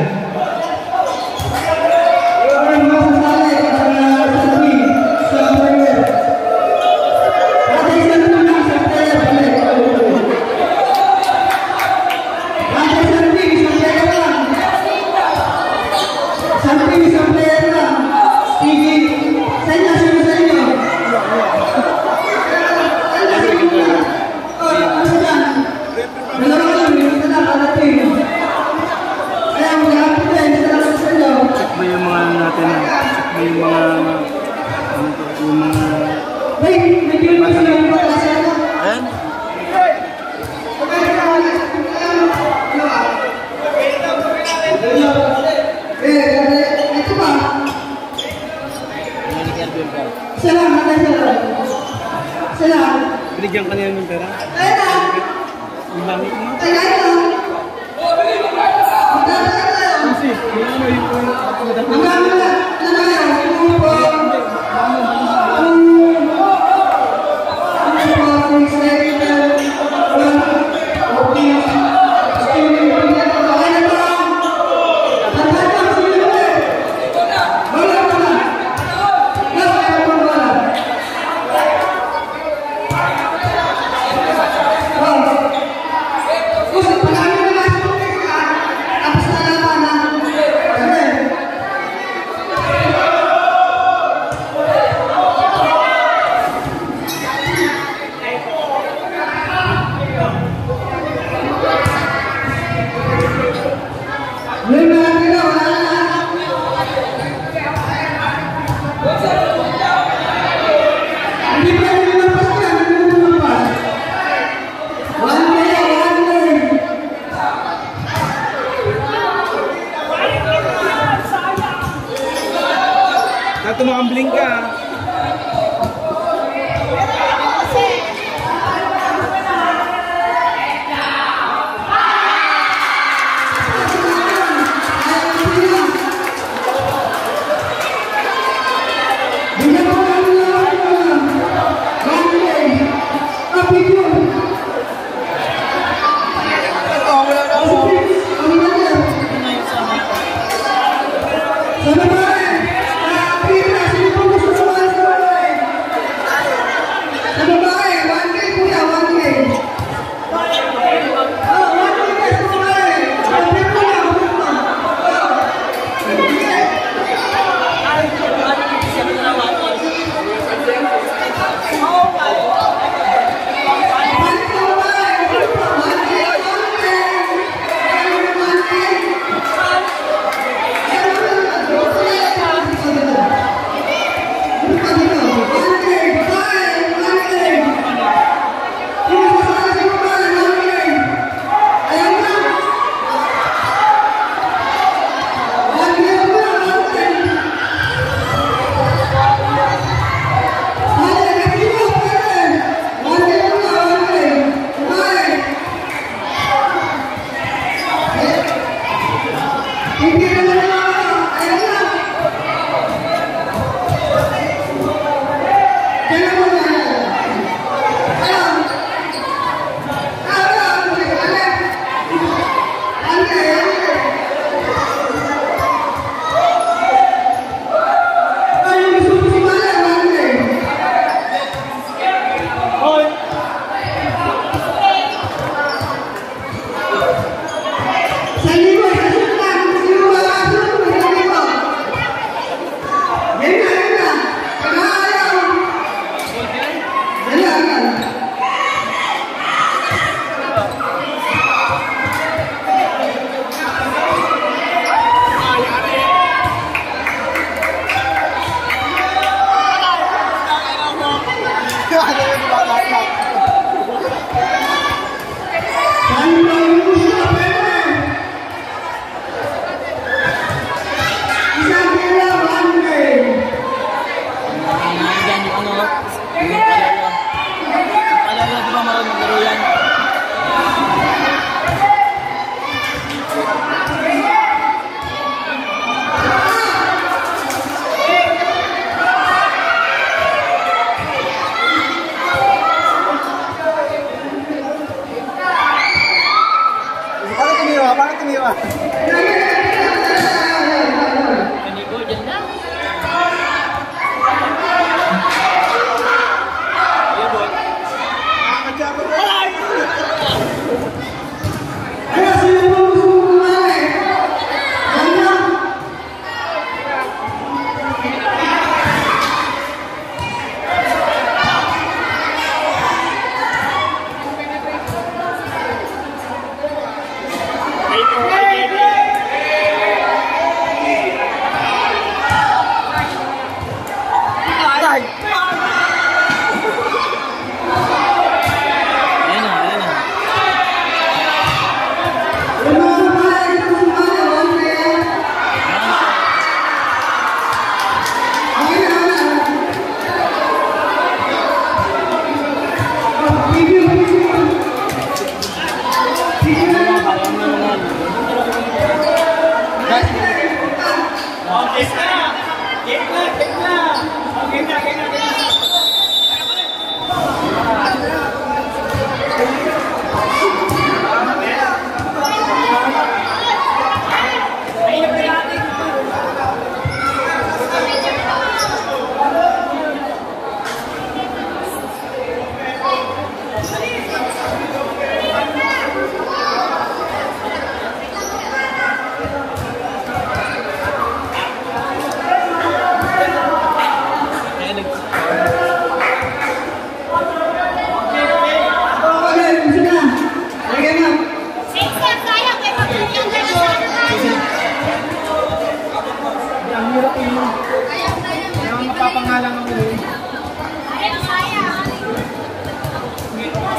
Speaker 1: Binigyan ka niya ng pera?
Speaker 3: Ayun na!
Speaker 1: Ibangit mo? iniwan.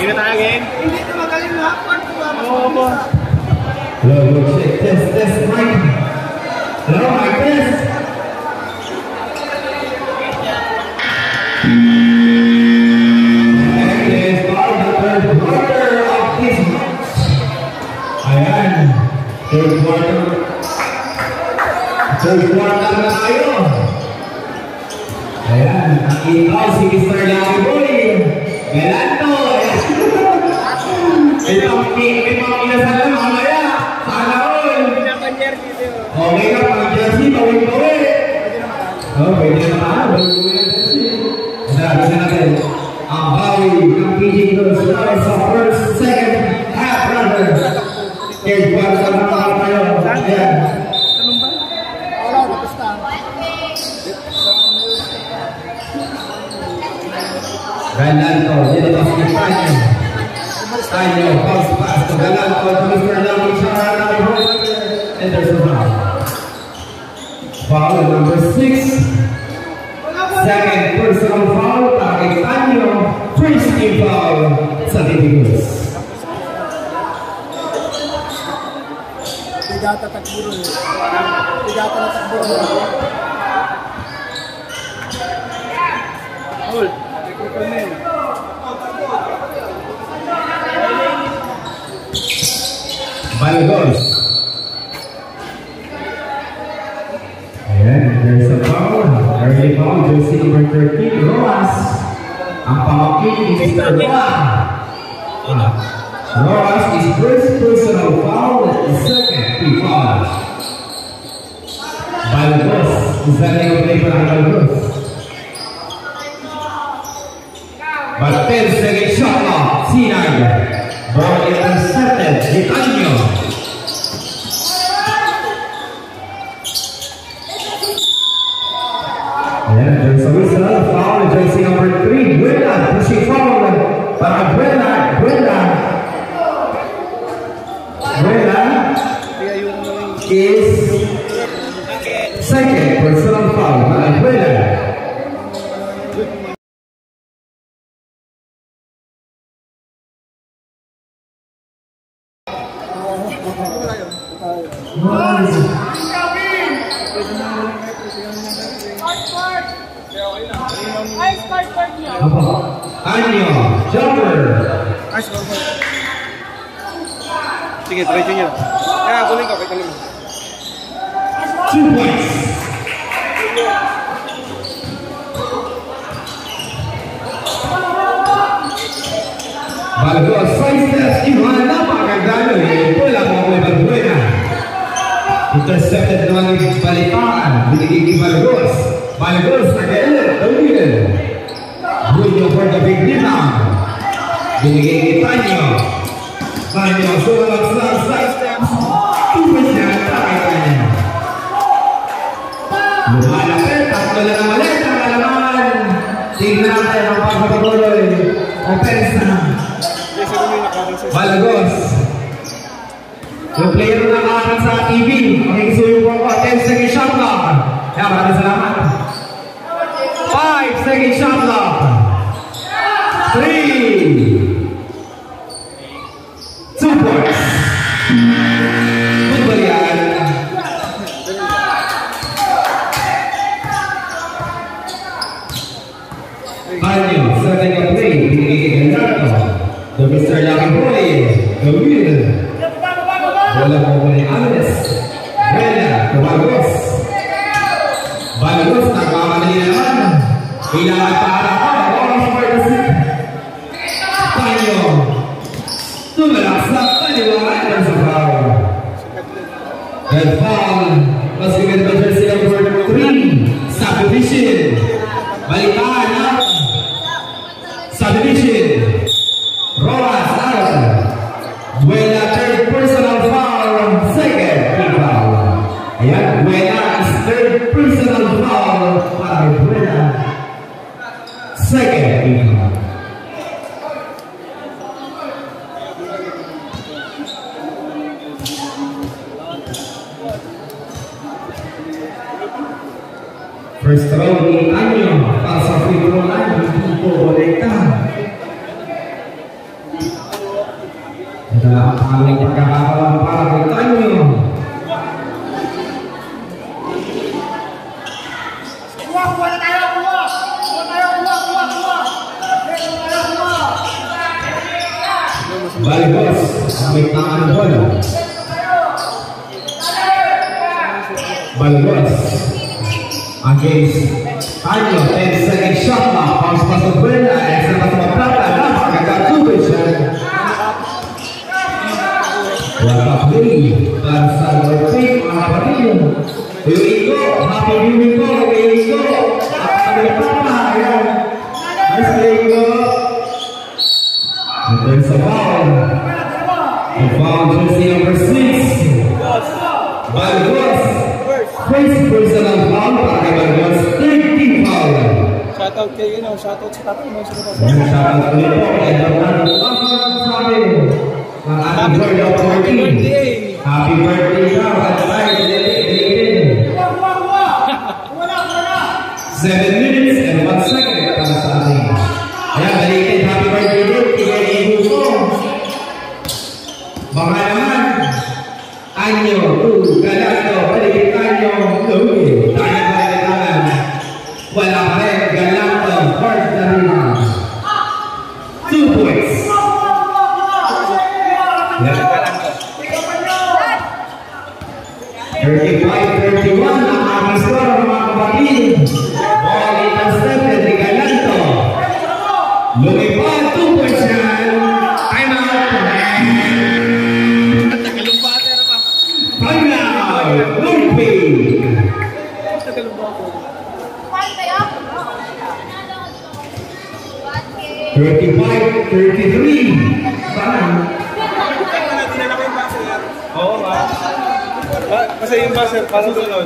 Speaker 2: Kita tayo again.
Speaker 1: Hindi ka magaling na.
Speaker 6: Hello, check, test, mic. Hello, mic test. And let's start the third quarter of this match. Ayan, third quarter na tayo. Ayan, ang ikaw si Mr. Larry Boy. Galanto. May mga inasal lang mamaya. Sana all. Okay ka, pang jersey, pawin-pawin. Pwede na naman. Sabi na natin, ang bawi ng PG Girls sa first, second, half runner. Third quarter na mga tayo. Ayan. Galanto, nilabas ni Tanyo. Tanyo, pass to Galanto, to Mr. Lamang Shara, and there's a foul. Foul number 6. Second personal foul, kay Tanyo. First team foul sa Tigres.
Speaker 1: Tigata takburo. Tigata na takburo. Hold.
Speaker 6: Balagos. Ayan, there's a foul. Early foul, jersey number 13, Roas. Ang pamakin ni Mr. Juan. Roas is first personal foul at the second free foul. Balagos. Is that the play for Balagos? But 10-second shot clock. C9. Ball intercepted. Gitanyo. And there's a whistle. Foul. Jersey number 3. Buena. Pushing forward. Para Buena. Is second personal foul. Para Buena. Anyo, jumper.
Speaker 1: Sige, try nyo. Kaya, tuloy ka, kaya
Speaker 6: 2 points. Balagos, 5 steps. Iwan, napakaganda nyo. Wala mo may Balbuena. Intercepted naman yung Balitaan. Binigay kay Balagos. Balagos again. Gawin. Bruno for the big rebound. Binigay kay Tanyo. Tanyo. Sumalag sa step. Tupos niya. Takay Tanyo. Lumalapit. Tatlo na naman ulit. Ang alaman. Tingnan natin ang pagpapatuloy. Offense na. Balagos. Yung player na nakakan sa TV, makikisuyo po ako, 10 second shot clock. Kaya maraming salamat. 5 second shot clock. 3 2 points. Good ball yan. Tanyo, setting a play, binigay kay Narco. The Mr. Lucky Boy, the winner. Bola mo ni Alves. Bella, Balagos. Balagos, nagmamadali naman. Kailangan para ka. Oras for the sit. Tanyo. Tumalak sa paliwangan sa foul. Red foul. Mas gaganda ba jersey number 3. Subdivision. Balitaan out. Subdivision. Rojas out. Buena third personal foul, second team foul. Ayan, Buena is third personal foul para Buena. Second team foul. First round ni Tanyo para sa free throw line, hindi po boleta. Adalah paling pagkakaroon para kay Tanyo. Balagos, ambil tangan bola. Balagos against Tanyo, 10 second shot clock. Bounce pass to Buena, extra pass to Plata. Dapat agak tubis. Wala play para sa Northway, mga kapatid. Iuiko, happy viewing ko, Iuiko. Sabi Papa, ayan. Nice Iuiko. And there's a foul. The foul jersey number 6. Balagos. First personal foul para kay Balagos. 13 foul.
Speaker 1: Shoutout kayo, shoutout sa tatay mo.
Speaker 6: Shoutout ulit po. Kaya dapat sabi. Happy birthday! Happy birthday! Happy birthday! 7 minutes and 1 second para sa ating. Ayan, balikin. Happy birthday din. Tigay-ibo ko. Baka naman. Tanyo, Galacto, balikin Tanyo. Tanyo balikan. Wala pa rin. Galacto, first na rin. 2 points. 35-31 ang aming score, mga kapatid. Ball intercepted ni Galanto. Lumipad, 2 points yan. Time out. Time out. Lumipad. 35-33. Saan?
Speaker 1: Oo nga. Kasi yung buzzer para sunod.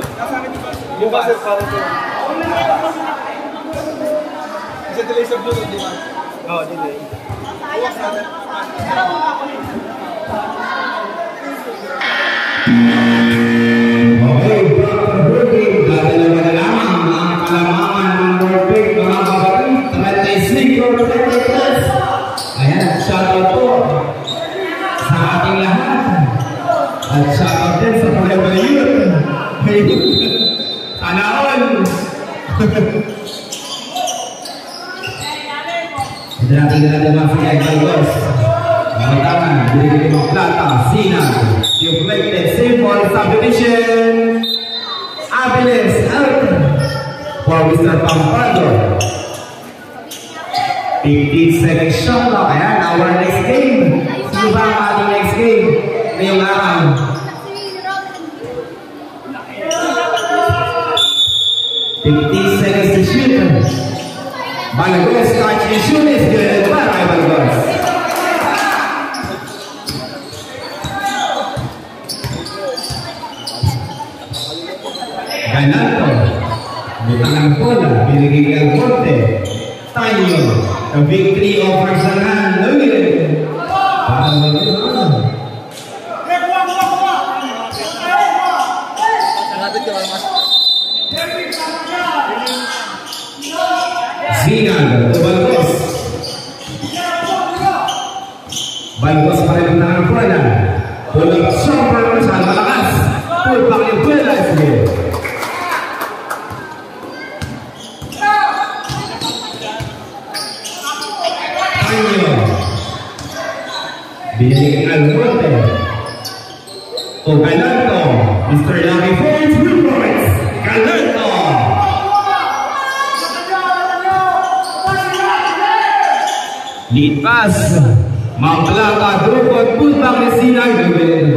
Speaker 1: Yung buzzer para sunod. Kasi delay sa Bluetooth, di ba? Oo, delay. Buwas natin.
Speaker 6: Okay, Brooklyn. Dalawa na lamang ang kalamangan ng Northway, mga kapatid. 36 plus. Ayan, shoutout po sa ating lahat. At shoutout din sa pagkabalayot. Sana all. Natin mga si Balagos. Matangan, binigay ng Plata, Sina, deflected, simple, subdivision. Abilis, out. For Mr. Pampado. 15 seconds shot clock. Ayan, our next game. Sino ba ang ating next game? Ngayong araw. Balagos catch and shoot is good. Para Balagos. Ganado. Butangan bola. Binigay kay Almonte. Tanyo. The victory of Arsalan. Lugin. Para Balagos. Sinan to Balagos. Balagos pa rin ang bola. Pulang super sa malakas. Pull back yung bola. Sige. Tanyo. Binigay ang Almonte. To Galante. Mr. Lucky Force 2 points. Galante. Lead pass. Mamplaka drupot pulbang ni Sinay Gawin.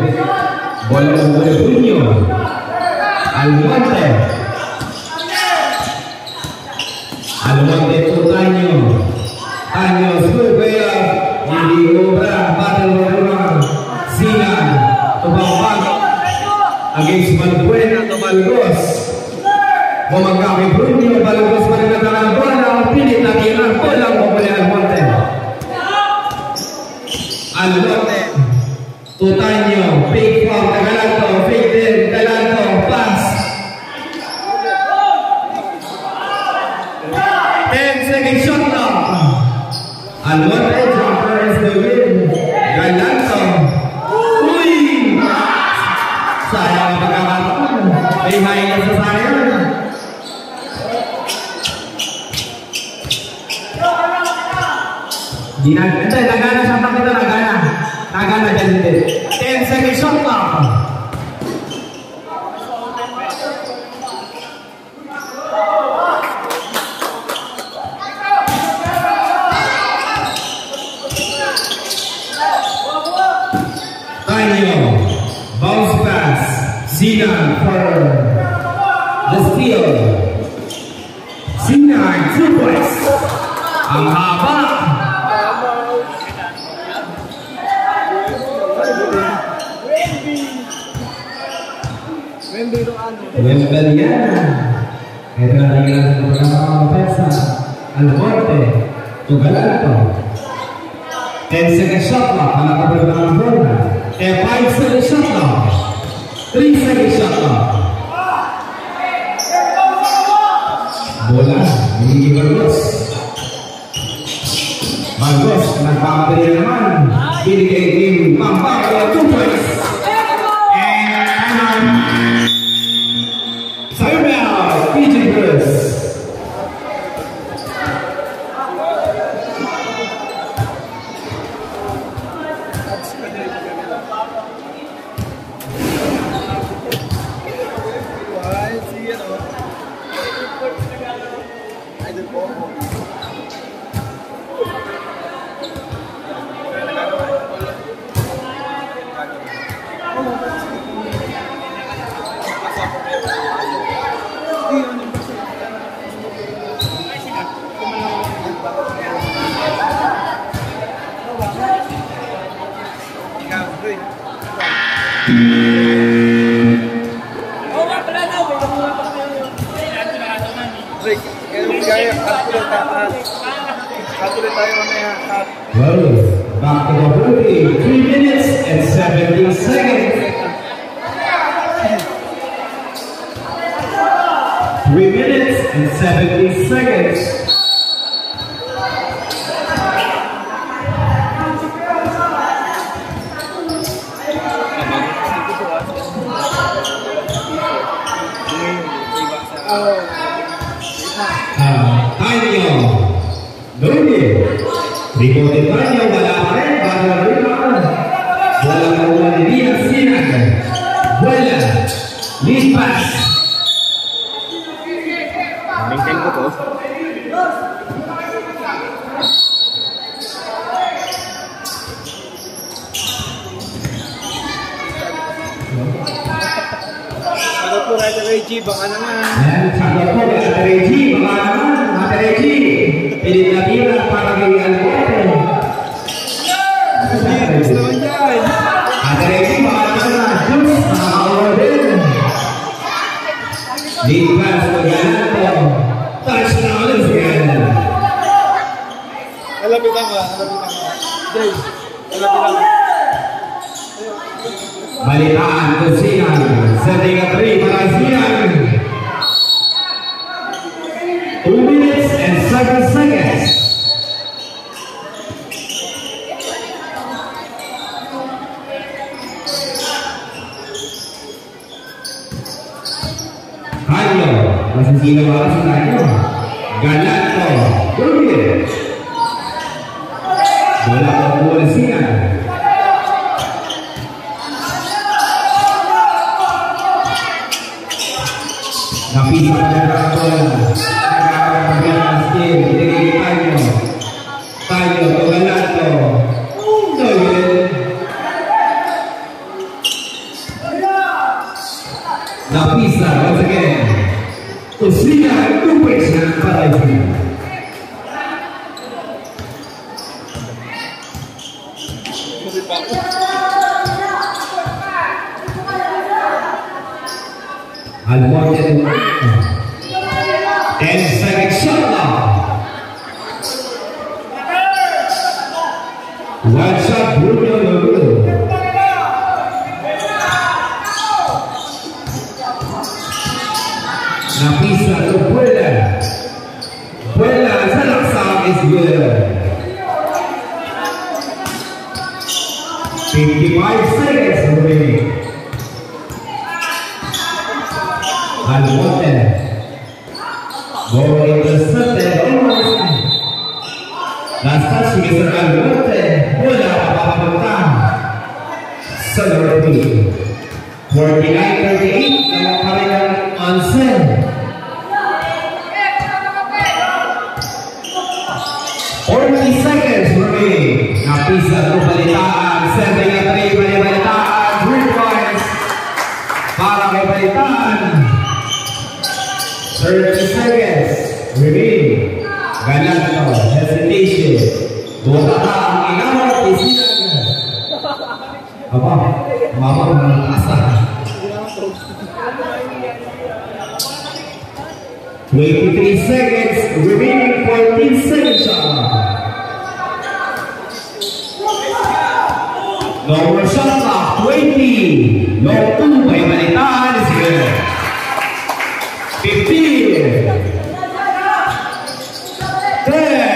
Speaker 6: Bola ng Bunyo. Almonte. Almonte to Tanyo. Tanyo school kaya hindi obra battle ng Sinay. Tumawag against Balbuena to Balagos. Bumagkaki Bunyo. Balagos pa rin ang bola. Ang pilit na kirang bolang mabuli Almonte. Almonte to Tanyo, big foul, Galanto, fake din, Galanto, pass. 10 second shot now. Almonte, jumper is the win. Galanto, uy! Sayang pagkakataon. May high sa sayang. Nagana siya pakita, nagana. Nagana dyan din. 10 second shot clock. Tanyo, bounce pass. Sinan for the steal. Sinan, 2 points. Ang haba. Wembel yan. Ito na rin ang mga pesa. Almonte. Tugalanto. 10 second shot clock. Nakapagod ng bola. 5 second shot clock. 3 second shot clock. Bola. Hindi Balagos. Balagos. Nagpapatay naman. Binigay team Pampanga 2 points. PJ Cruz. Well, back to the booty. 3 minutes and 17 seconds. 3 minutes and 17 seconds. Tanyo, Lugin. Rikote Tanyo, wala pa rin. Wala pa rin ang Sinag. Wala. Lead pass.
Speaker 2: Maintain ko to.
Speaker 1: Shoutout po kay Ate Reggie, baka naman.
Speaker 6: Ayan, shoutout po kay Ate Reggie, baka naman. Ate Reggie, pilit na tira para kay Alberto.
Speaker 1: Gusto naman dyan.
Speaker 6: Ate Reggie, baka naman. Diyos, nakakawalan. Lipas ko yan po. Touchdown ulit yan.
Speaker 1: Alapitan ka. Jay, alapitan ka.
Speaker 6: Balitaan ko silang sa Liga 3 para silang 2 minutes and 7 seconds. Kanyo, masisino ba si Kanyo? Galato, 2 minutes. Bola po bola silang. Napisa na bola. Nagkakaroon ng skill. Dinigay Kanyo. Kanyo, Galato. 2 minutes. Napisa once again. Usina, 2 points na para ito. Almost 10 seconds shot now. One shot, Bruno Logulo. Napisa to Puela. Puela sa laksang is good. 55 seconds remaining. Almonte. Ball intercepted almost. Last touch sige sa Almonte. Wala papapunta. Sa Lordy. 49-38. Naman pa rin ang Ansen. 40 seconds remaining. Napisa ito balitaan. 7-3 balitaan. 3 points. Para kay balitaan. 30 seconds remaining. Ganato, hesitation. Bukata ang inawat, isinan. Aba, mama ng asa. 23 seconds remaining, 14 seconds shot. No more shot clock, 20. No 2 by balitaan is good. 15. 10.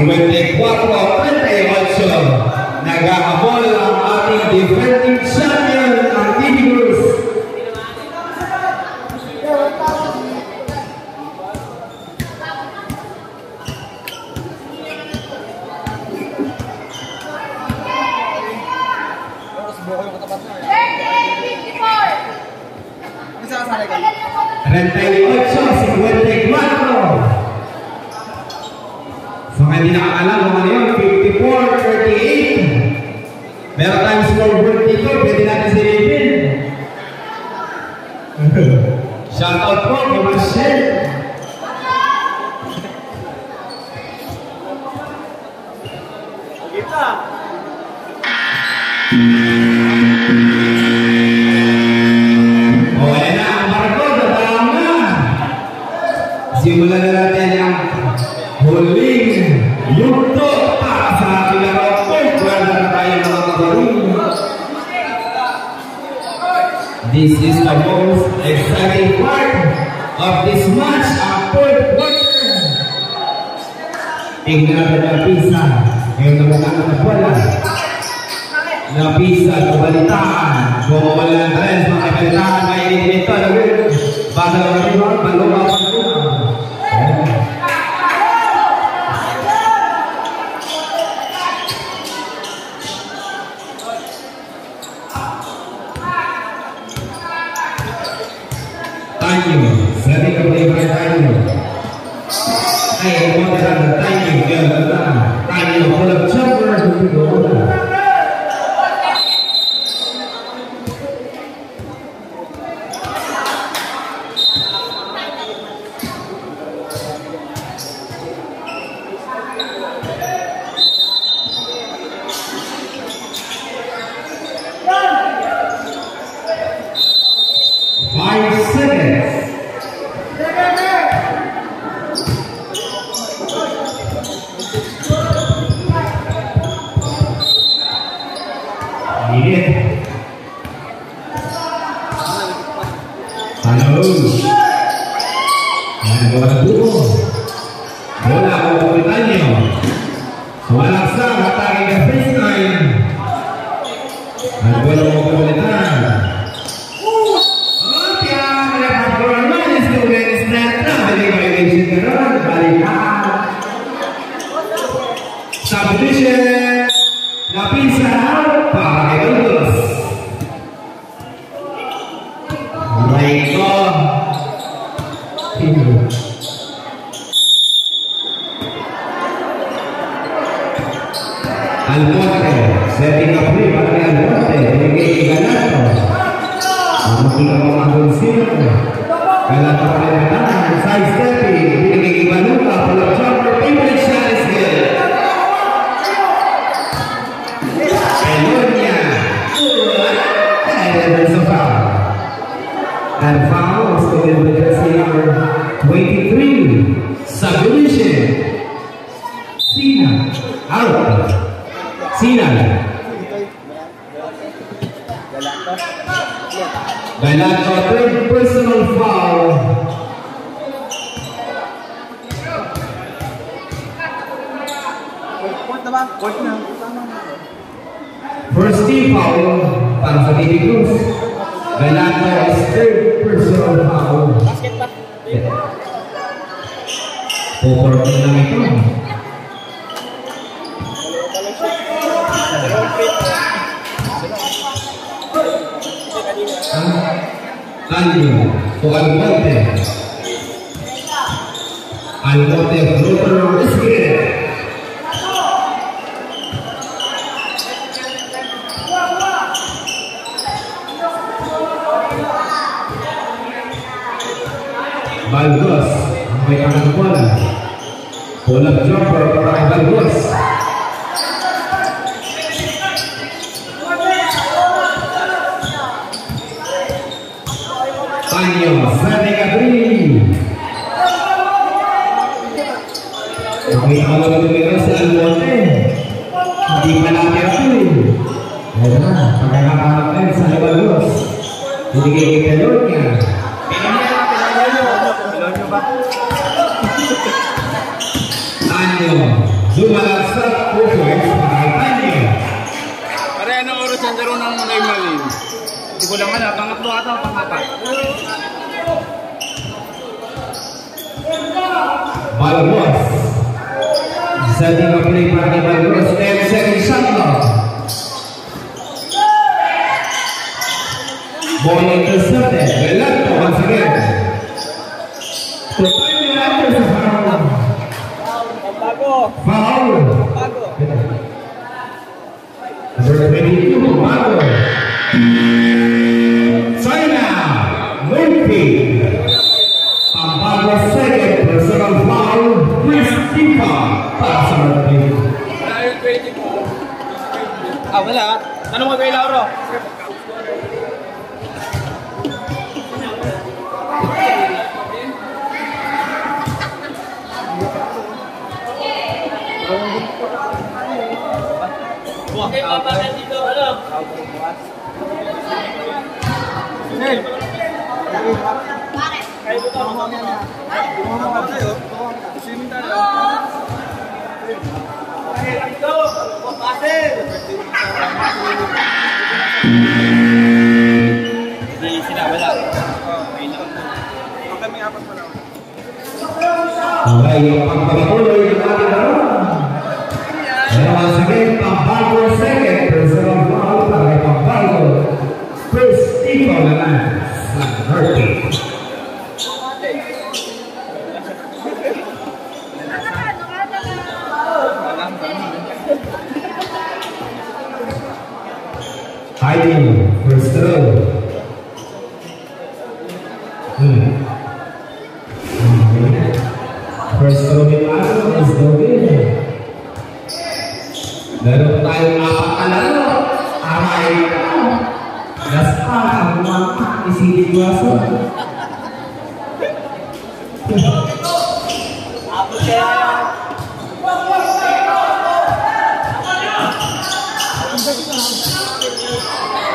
Speaker 6: 54-38. Nag-ahabol ang ating defending champion, ang Tigers. So nga hindi nakakalam kung ano yun, 54-38. Meron tayong scoreboard dito, pwede natin silipin. Shoutout po kay Marcel. O, ayan na ang Marco, dadaan na. Simulan na natin ang huling yugto para sa ating laro. Wala na tayo mga kabarong. This is the most exciting part of this match, ang fourth quarter. Tingnan natin ang pisa. Ngayon na muna ang bola. Napisa, kabalitaan. Bumawala ng tres, mga kabalitaan. May inito. Bata lang natin ba? Maluwa pa na. Tayo pull-up jumper, Domingo. 5 seconds. Init. Talos. Yan, bola buo. Bola ko pulitan nyo. Sumalaksak, atake ka first time. Ang bola mo pulitan. Substitution, napisa para kay Douglas. Raiko. Almonte, setting up play para kay Almonte. Binigay kay Galato. Mamulang mga konsino. Galato pa rin naman. Side stepping. Binigay kay Baluka. Pull-up jumper. Favorite shot is good. And there's a foul. And foul is committed with jersey number 23. Submission. Sina. Out. Sina. Galato, third personal foul. First team foul para sa Baby Cruz. Galato is third personal foul. Puportin lang ito. Tanyo to Almonte. Almonte floater is good. Balgos, may kanang bola. Pull-up jumper para kay Balgos. Tanyo, setting a three. May awal tumira sa Almonte. Hindi pa natin ako eh. Ayan na, pagkakakalap tayo sa Balgos. Hindi kayo kitalon niya. Tanyo, sumalaksak po points para kay Tanyo.
Speaker 1: Pare, ano oras ang laro ng Munay Malim? Hindi ko lang alam, pangatlo ata o pangapat?
Speaker 6: Balgos. Setting up play para kay Balgos. 10 seconds shot clock. Ball intercepted. Galato once again. Foul. Number 22, Mago. China, Murphy. Pampago second, personal foul, Chris Tipa. Para sa Murphy.
Speaker 1: Wala. Tanong mo kay Lauro.
Speaker 4: Okay, papakan dito, ano?
Speaker 3: Bakit?
Speaker 4: Kayo dito,
Speaker 1: Swimming tayo.
Speaker 4: Dito, papasin! Hindi sila, wala.
Speaker 1: Kami apat pa lang.
Speaker 6: Okay, yung pagpapatuloy ng ating laro. And once again, Pampago second, personal foul para kay Pampago. First Tipa naman sa Murphy.
Speaker 1: Alam,
Speaker 6: Heidi, first throw. First throw ni Maro is no good. Meron tayong apat na laro. Aray ka. Laspa ang umangkat ni Cindy Guaso.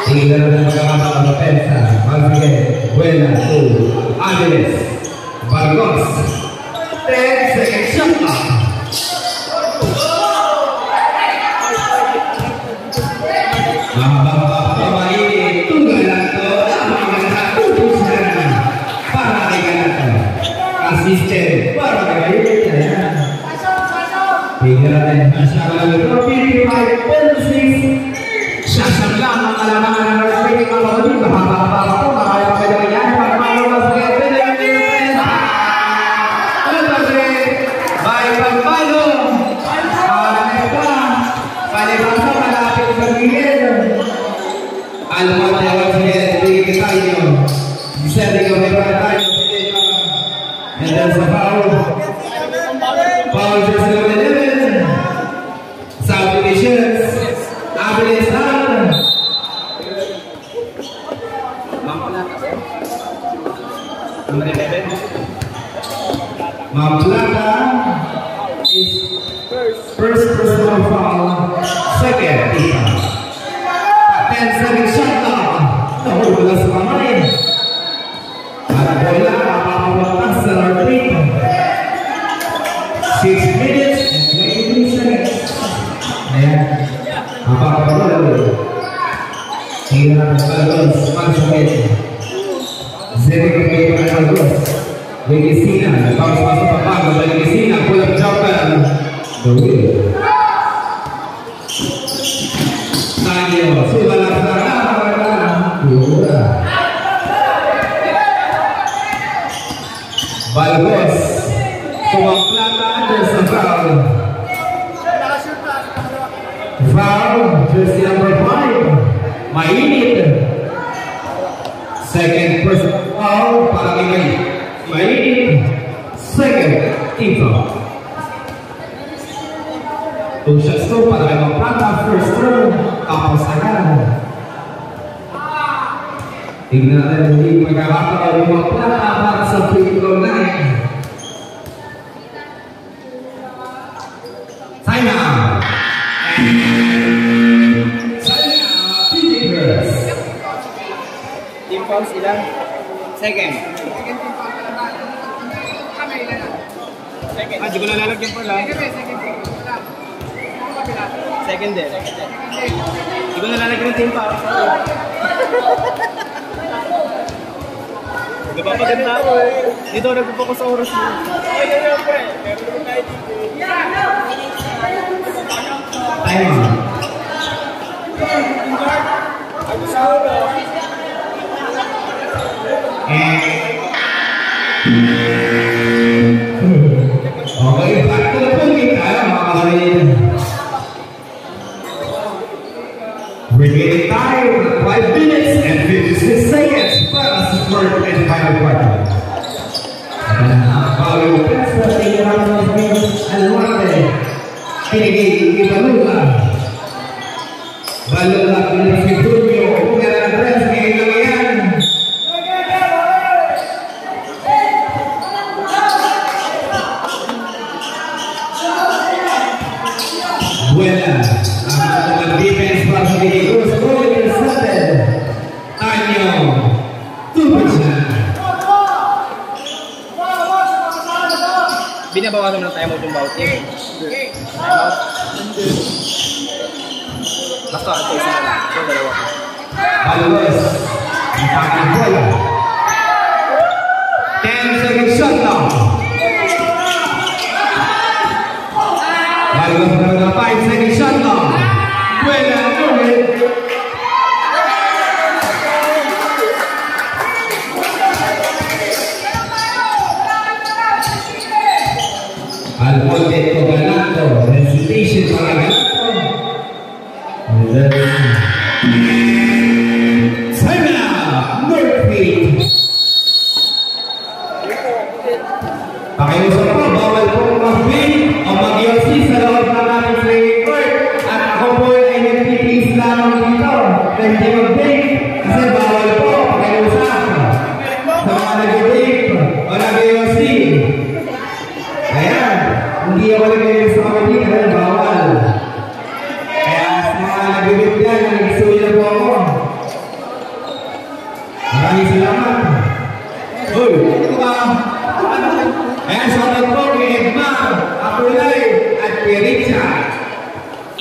Speaker 6: Tingnan natin magkakama ang pensa. Magbigay. Buena to Ángeles Vargos. 10 seconds shot clock. Mainit. Tunggal lang to. Magandang tutusan. Para kay ganito. Assistant. Para kay ganito. Tingnan natin. Masyadong ito. 55-46. Siyasam lang ang kalamangan ng respecting mga kapatid. Mahaba-haba po. Makaya pa kayo yan. Pagmalo mas gete. By Pagmalo. Palibasa malapit sa gilid. Alam mo tayo sa gilid. Bigay tayo. Setting of the tayo. And then sa foul. Foul just number 11. Subdivisions. Ángeles Vargos.
Speaker 2: Number 11.
Speaker 6: Mamplata is first personal foul, second FIFA. 10 seconds shot clock. Wala sa kamay. At bola mapapawatas sa retreat. 6 minutes and 23 seconds. Ayan. Mapapawatas. Tingnan natin Vargos. Magsakit. Zero kayo pa Vargos. Legisina, vamos paso a paso, Legisina, pull up jumper, the wheel. Daniel, suba la sarada, Vargos, tuwang plata, there's a foul. Foul, jersey number 5, mainit. Second person foul, para kay mainit. Second, team foul. 2 shots to para kay Mamplata. First throw, tapos agad. Tingnan natin hindi magkakataon yung Mamplata para sa free throw line. Time out. Time out. PJ Cruz.
Speaker 2: Team fouls ilan? Second. Di ko nalalagyan pala. Second din. Di ko nalalagyan ng team fouls. Napapaganda ako eh. Dito ako nagpupokus sa oras mo.
Speaker 6: Time out. Okay, back to the point tayo mga kapatid. Remaining time, 5 minutes and 56 seconds para sa third and final quarter. Bago yung pesa, tingnan natin ang Alwarte. Pinigay, Balula. Balula, pinigay, Julio. Kung yan ang dress, ngayon lang yan. Buena. Ang defense para sa PJ Cruz. Goal intercepted. Tanyo. Tupacha.
Speaker 2: Binabawasan mo ng time out yung bawat team. Time out. Basta ito isa na lang. So, dalawa.
Speaker 6: Alves. Ang pakang bola. 10 seconds shot now. Alves na 5 seconds shot now. Buena. Almonte ganando. Hesitation para ganando.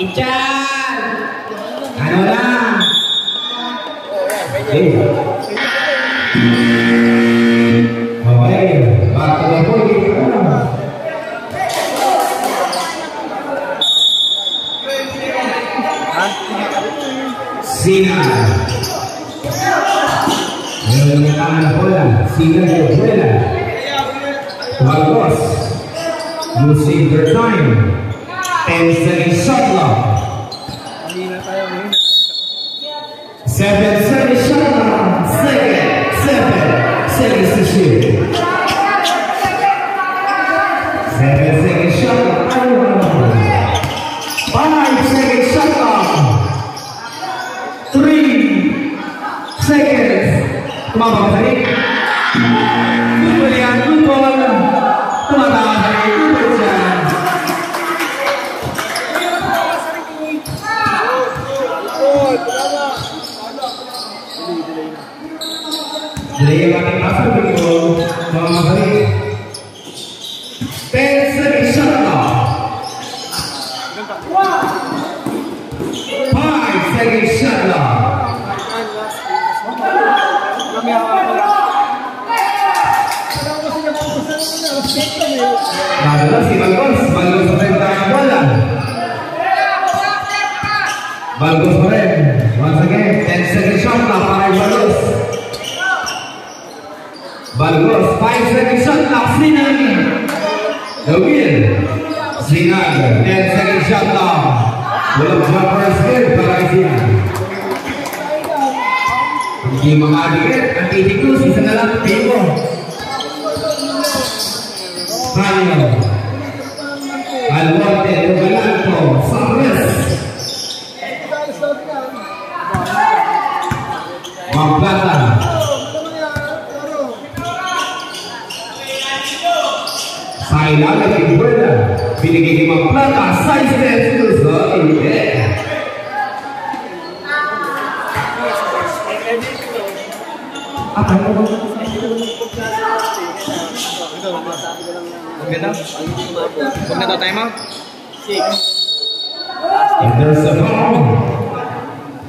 Speaker 6: Inchan! Ano na? Okay. Okay, back to the point. Sina. Meron ng tangan na bola. Sina de Buena. Marcos. Losing their time. 10 seconds shot clock. 7 seconds shot clock. 7 seconds to shoot. 7 seconds shot clock. 5 seconds shot clock. 3 seconds. Tumabalik. Good yan, good ball. Tumabalik, good ball dyan. Delay yung ating pasok dito. Tumabalik. 10 seconds shot clock. 5 seconds shot clock. Nadala si Balgos. Balgos pa rin tayo bola. Balgos pa rin. Once again, 10 seconds shot clock para Balgos. Balgos, 5 seconds shot clock. Sinag. Dawil. Sinag, 10 seconds shot clock. Walang jumpers good para Sinag. Hindi makadikit. Ang titikos, isa na lang tiko. Kaya Alwarte Rogalanto Sabres Mamplata sa ilalim ng Buena binigay ni Mamplata 6 seconds sa ile. Apa itu?
Speaker 2: Maganda tayo mo? 6.
Speaker 6: And there's a foul.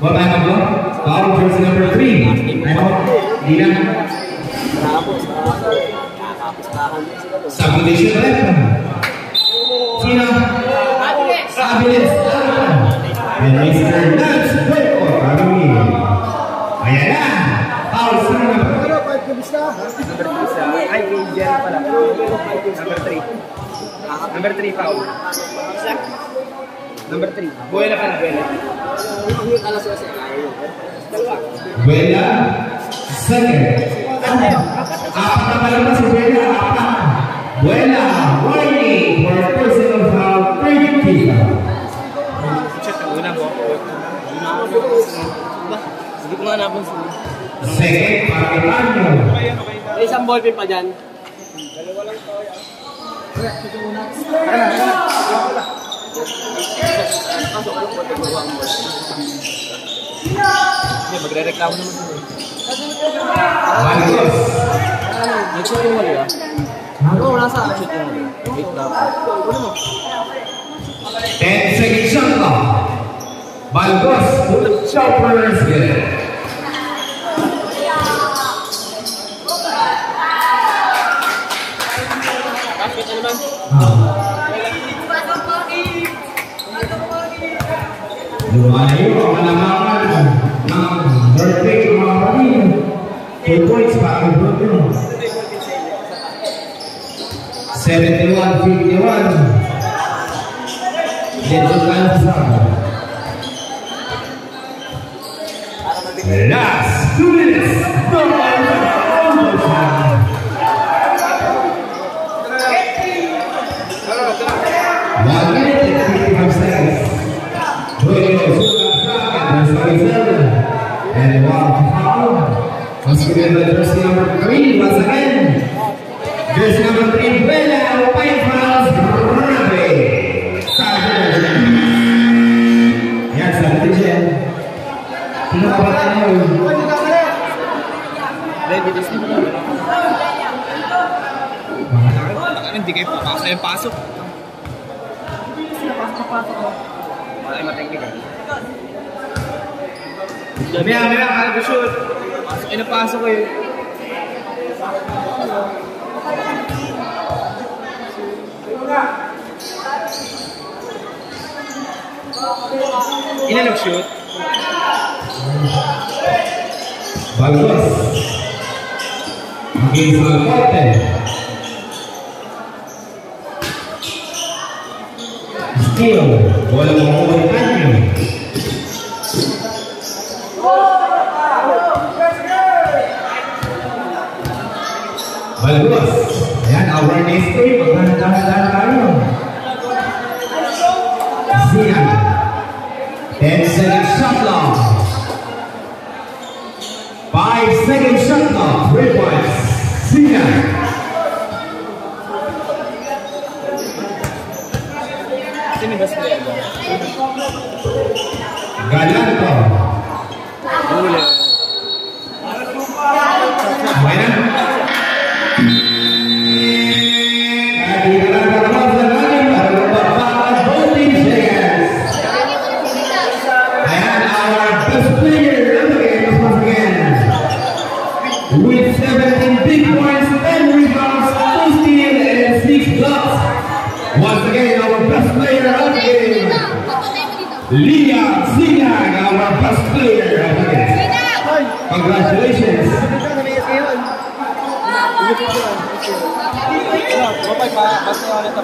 Speaker 6: What time of block? Foul jersey number 3. Time out. Dina. Substitution left. Sino? Abilis. And Mr. Nance Puerto. Ayan na. Foul sa number 3.
Speaker 2: Ay, Angel pala. Number 3. Number 3 foul. Number 3. Buena pala, Buena.
Speaker 6: Buena. Second. Apat na pala ba si Buena? Apat. Buena. Warning for personal foul. 30.
Speaker 2: Check ang una mo. Hindi ko nga napansin.
Speaker 6: Second. Pakitanyo.
Speaker 2: May isang ballpen pa dyan. Magre-reklamo naman sila.
Speaker 6: Marcos.
Speaker 2: Nag-shoot yung wali ah. Oo, nasa shoot yung wali. Wait dapat.
Speaker 6: 10 seconds shot clock. Balgos. Choppers. Good. Lumayo ang malamangan ng birthday ng mga kapatid. 2 points para kay Brooklyn. 71-51. Dito Kansas. Last 2 minutes. 1 minute and 55 seconds. And wow, once again, the jersey number 3, once again, jersey number 3, Buena, 5 fouls, grabe. Yan, sabi dyan. Sino ka ba tayo?
Speaker 2: Ready this team. Hindi kayo papasok yung pasok. mateknik eh.
Speaker 1: Maya, kaya ko shoot.
Speaker 2: Pinapasok ko eh.
Speaker 1: Ilan nag-shoot?
Speaker 6: Bagus. Against Alcorte. Steal. Bola makuha ni Tanyo. Bagus. Ayan, awareness team. Magkanda-kanda tayo. Zian. 10 seconds shot clock. 5 seconds shot clock. 3 points. Zian.
Speaker 2: Sino yung best player ba?
Speaker 6: Galanto.
Speaker 2: Huli.
Speaker 6: Buena. With 17 big points, 10 rebounds, 2 steals, and 6 blocks. Once again, our best player of the game, Liam Sinag, our best player of the game. Congratulations.
Speaker 2: Mapay pa, basta ulit na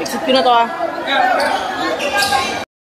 Speaker 2: exit ko na to ah.